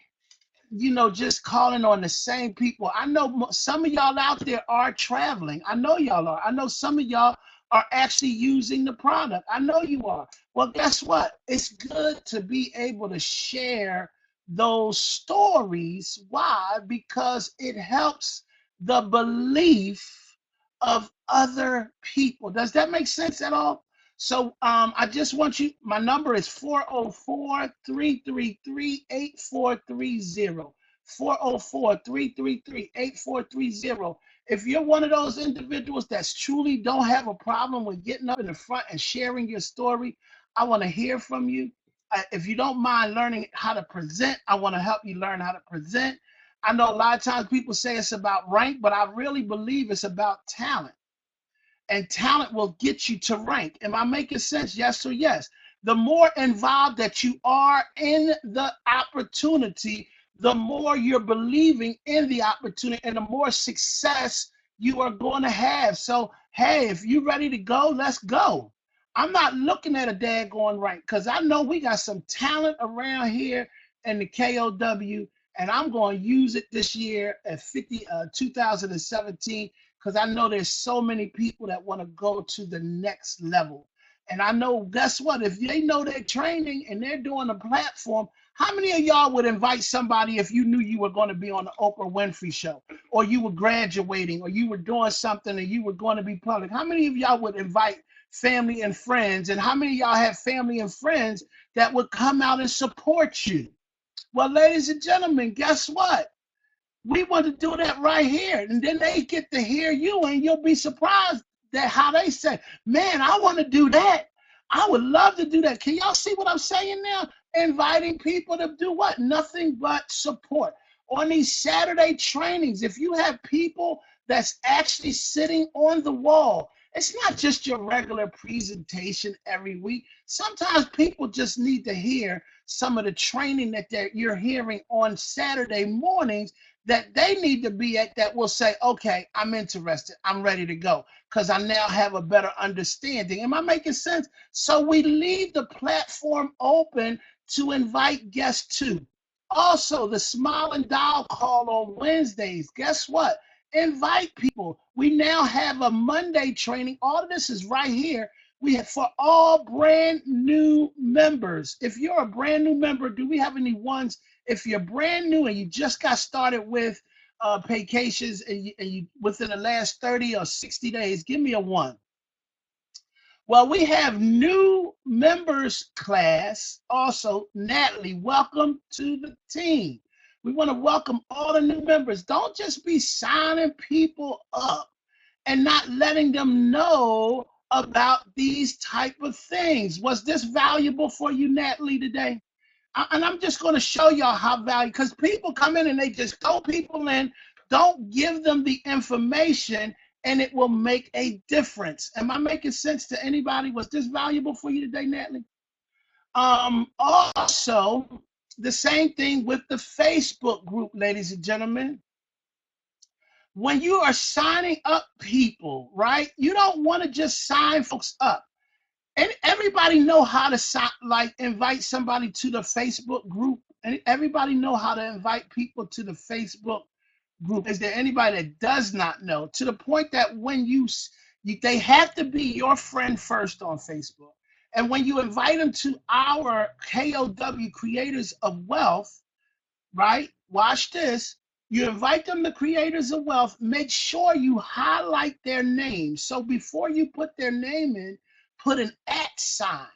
just calling on the same people. I know some of y'all out there are traveling. I know y'all are. I know some of y'all are actually using the product. I know you are. Well, guess what? It's good to be able to share those stories. Why? Because it helps the belief of other people. Does that make sense at all? So I just want you, my number is 404-333-8430. 404-333-8430. If you're one of those individuals that's truly don't have a problem with getting up in the front and sharing your story, I want to hear from you. If you don't mind learning how to present, I want to help you learn how to present. I know a lot of times people say it's about rank, but I really believe it's about talent. And talent will get you to rank. Am I making sense? Yes or yes? The more involved that you are in the opportunity, the more you're believing in the opportunity and the more success you are going to have. So, hey, if you're ready to go, let's go. I'm not looking at a daggone rank because I know we got some talent around here in the KOW, and I'm going to use it this year at 2017 because I know there's so many people that want to go to the next level. And I know, guess what? If they know they're training and they're doing a platform, how many of y'all would invite somebody if you knew you were going to be on the Oprah Winfrey show, or you were graduating, or you were doing something and you were going to be public? How many of y'all would invite family and friends? And how many of y'all have family and friends that would come out and support you? Well, ladies and gentlemen, guess what? We want to do that right here. And then they get to hear you, and you'll be surprised that how they say, man, I want to do that. I would love to do that. Can y'all see what I'm saying now? Inviting people to do what? Nothing but support. On these Saturday trainings, if you have people that's actually sitting on the wall, it's not just your regular presentation every week. Sometimes people just need to hear some of the training that you're hearing on Saturday mornings that they need to be at, that will say, okay, I'm interested. I'm ready to go because I now have a better understanding. Am I making sense? So we leave the platform open to invite guests too. Also, the Smile and Dial call on Wednesdays. Guess what? Invite people. We now have a Monday training. All of this is right here. We have for all brand new members. If you're a brand new member, do we have any ones? If you're brand new and you just got started with vacations and you within the last 30 or 60 days, give me a 1. Well, we have new members class. Also, Natalie, welcome to the team. We want to welcome all the new members. Don't just be signing people up and not letting them know about these type of things. Was this valuable for you, Natalie, today? And I'm just going to show y'all how valuable, because people come in and they just throw people in, don't give them the information, and it will make a difference. Am I making sense to anybody? Was this valuable for you today, Natalie? Also, the same thing with the Facebook group, ladies and gentlemen. When you are signing up people, right? You don't want to just sign folks up. And everybody know how to invite somebody to the Facebook group. And everybody know how to invite people to the Facebook group. Is there anybody that does not know? To the point that when they have to be your friend first on Facebook. And when you invite them to our KOW Creators of Wealth, right? Watch this. You invite them to Creators of Wealth. Make sure you highlight their name. So before you put their name in, put an @ sign,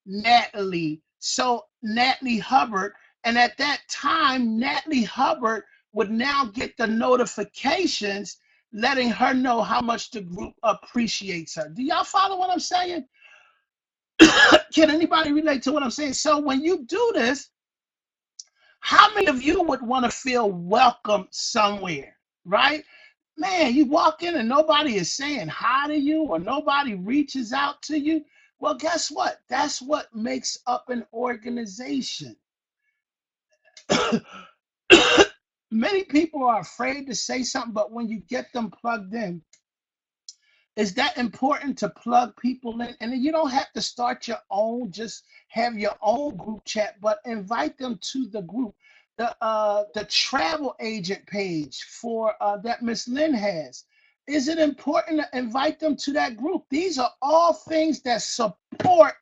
@Natalie. So Natalie Hubbard. And at that time, Natalie Hubbard would now get the notifications letting her know how much the group appreciates her. Do y'all follow what I'm saying? Can anybody relate to what I'm saying? So when you do this, how many of you would want to feel welcome somewhere, right? Man, you walk in and nobody is saying hi to you or nobody reaches out to you. Well, guess what? That's what makes up an organization. Many people are afraid to say something, but when you get them plugged in, is that important to plug people in? And then you don't have to start your own, just have your own group chat, but invite them to the group. The travel agent page for that Miss Lynn has. Is it important to invite them to that group? These are all things that support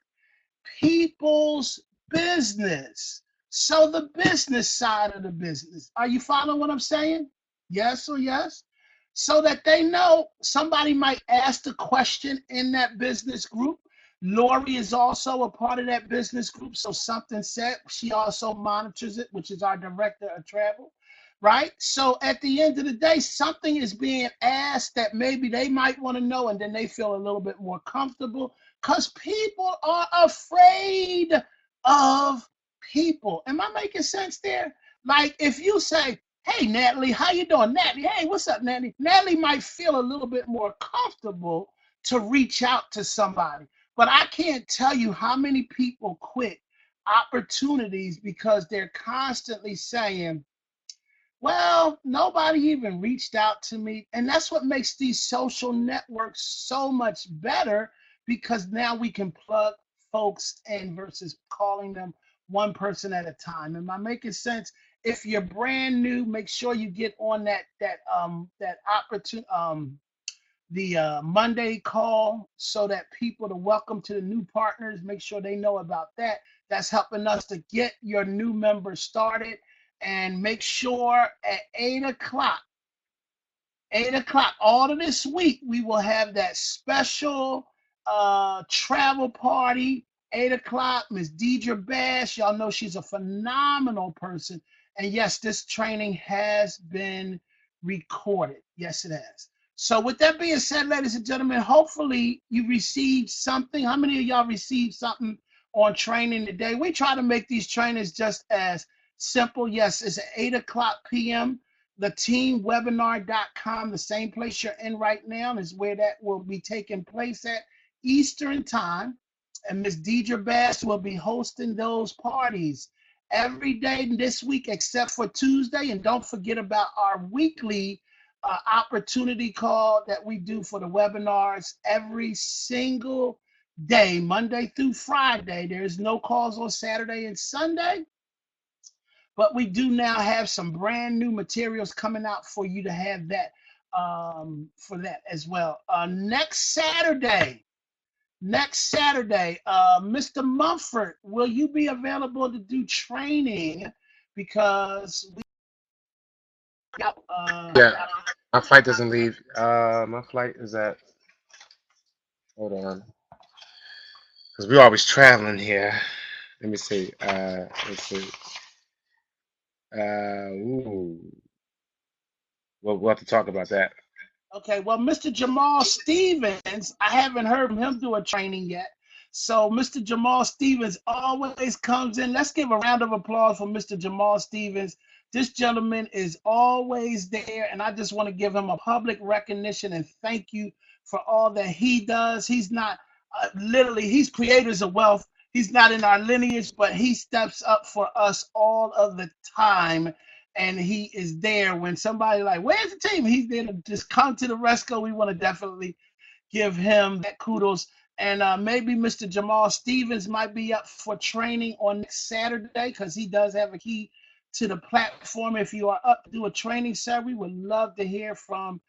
people's business. So the business side of the business. Are you following what I'm saying? Yes or yes? So that they know somebody might ask the question in that business group. Lori is also a part of that business group. So something said, she also monitors it, which is our director of travel, right? So at the end of the day, something is being asked that maybe they might want to know, and then they feel a little bit more comfortable because people are afraid of people. Am I making sense there? Like if you say, hey, Natalie, how you doing? Natalie, hey, what's up, Natalie? Natalie might feel a little bit more comfortable to reach out to somebody. But I can't tell you how many people quit opportunities because they're constantly saying, well, nobody even reached out to me. And that's what makes these social networks so much better because now we can plug folks in versus calling them one person at a time. Am I making sense? If you're brand new, make sure you get on that opportunity the Monday call so that people to welcome to the new partners, make sure they know about that. That's helping us to get your new members started. And make sure at 8 o'clock, all of this week, we will have that special travel party. 8 o'clock, Miss Deidre Bass. Y'all know she's a phenomenal person. And yes, this training has been recorded. Yes, it has. So with that being said, ladies and gentlemen, hopefully you received something. How many of y'all received something on training today? We try to make these trainings just as simple. Yes, it's at 8 o'clock p.m. theteamwebinar.com, the same place you're in right now, is where that will be taking place at Eastern time. And Miss Deidre Bass will be hosting those parties every day this week except for Tuesday. And don't forget about our weekly opportunity call that we do for the webinars every single day, Monday through Friday. There's no calls on Saturday and Sunday. But we do now have some brand new materials coming out for you to have that for that as well. Next Saturday, Mr. Mumford, will you be available to do training? Because we got Yeah, my flight doesn't leave. My flight is at, hold on, because we're always traveling here. Let me see. Let's see. Ooh. We'll have to talk about that. Okay, well, Mr. Jamal Stevens, I haven't heard him do a training yet. So Mr. Jamal Stevens always comes in. Let's give a round of applause for Mr. Jamal Stevens. This gentleman is always there, and I just want to give him a public recognition and thank you for all that he does. He's not literally, he's creators of wealth. He's not in our lineage, but he steps up for us all of the time, and he is there when somebody like, where's the team? He's there to just come to the rescue. We want to definitely give him that kudos. And maybe Mr. Jamal Stevens might be up for training on next Saturday because he does have a key to the platform. If you are up to do a training, sir, we would love to hear from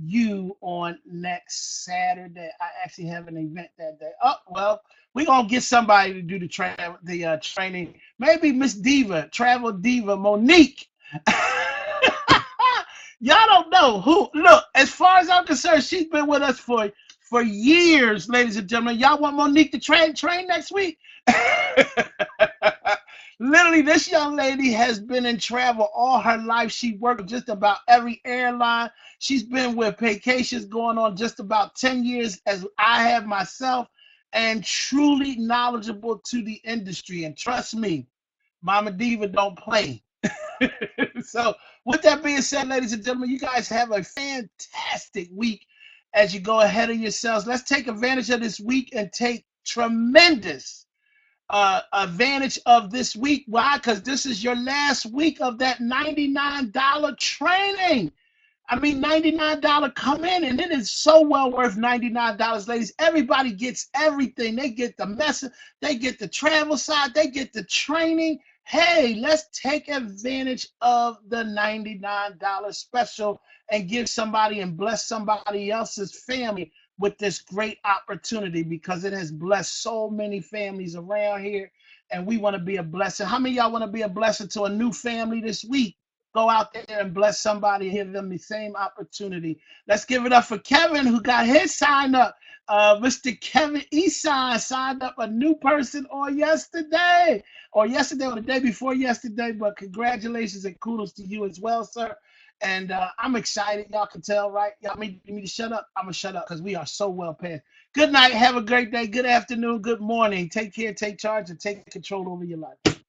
you on next Saturday. I actually have an event that day. Oh, well, we're going to get somebody to do the training. Maybe Miss Diva, Travel Diva, Monique. Y'all don't know who. Look, as far as I'm concerned, she's been with us for years, ladies and gentlemen. Y'all want Monique to train next week? Literally, this young lady has been in travel all her life. She worked just about every airline. She's been with vacations going on just about 10 years, as I have myself, and truly knowledgeable to the industry. And trust me, Mama Diva don't play. So with that being said, ladies and gentlemen, you guys have a fantastic week as you go ahead of yourselves. Let's take advantage of this week and take tremendous advantage of this week. Why? Because this is your last week of that $99 training. I mean, $99 come in, and it is so well worth $99, ladies. Everybody gets everything. They get the message, they get the travel side, they get the training. Hey, let's take advantage of the $99 special and give somebody and bless somebody else's family with this great opportunity because it has blessed so many families around here, and we want to be a blessing. How many of y'all want to be a blessing to a new family this week? Go out there and bless somebody and give them the same opportunity. Let's give it up for Kevin, who got his sign up. Mr. Kevin Eson signed up a new person on yesterday or the day before yesterday. But congratulations and kudos to you as well, sir. And I'm excited. Y'all can tell, right? Y'all need me to shut up? I'm going to shut up because we are so well past. Good night. Have a great day. Good afternoon. Good morning. Take care. Take charge and take control over your life.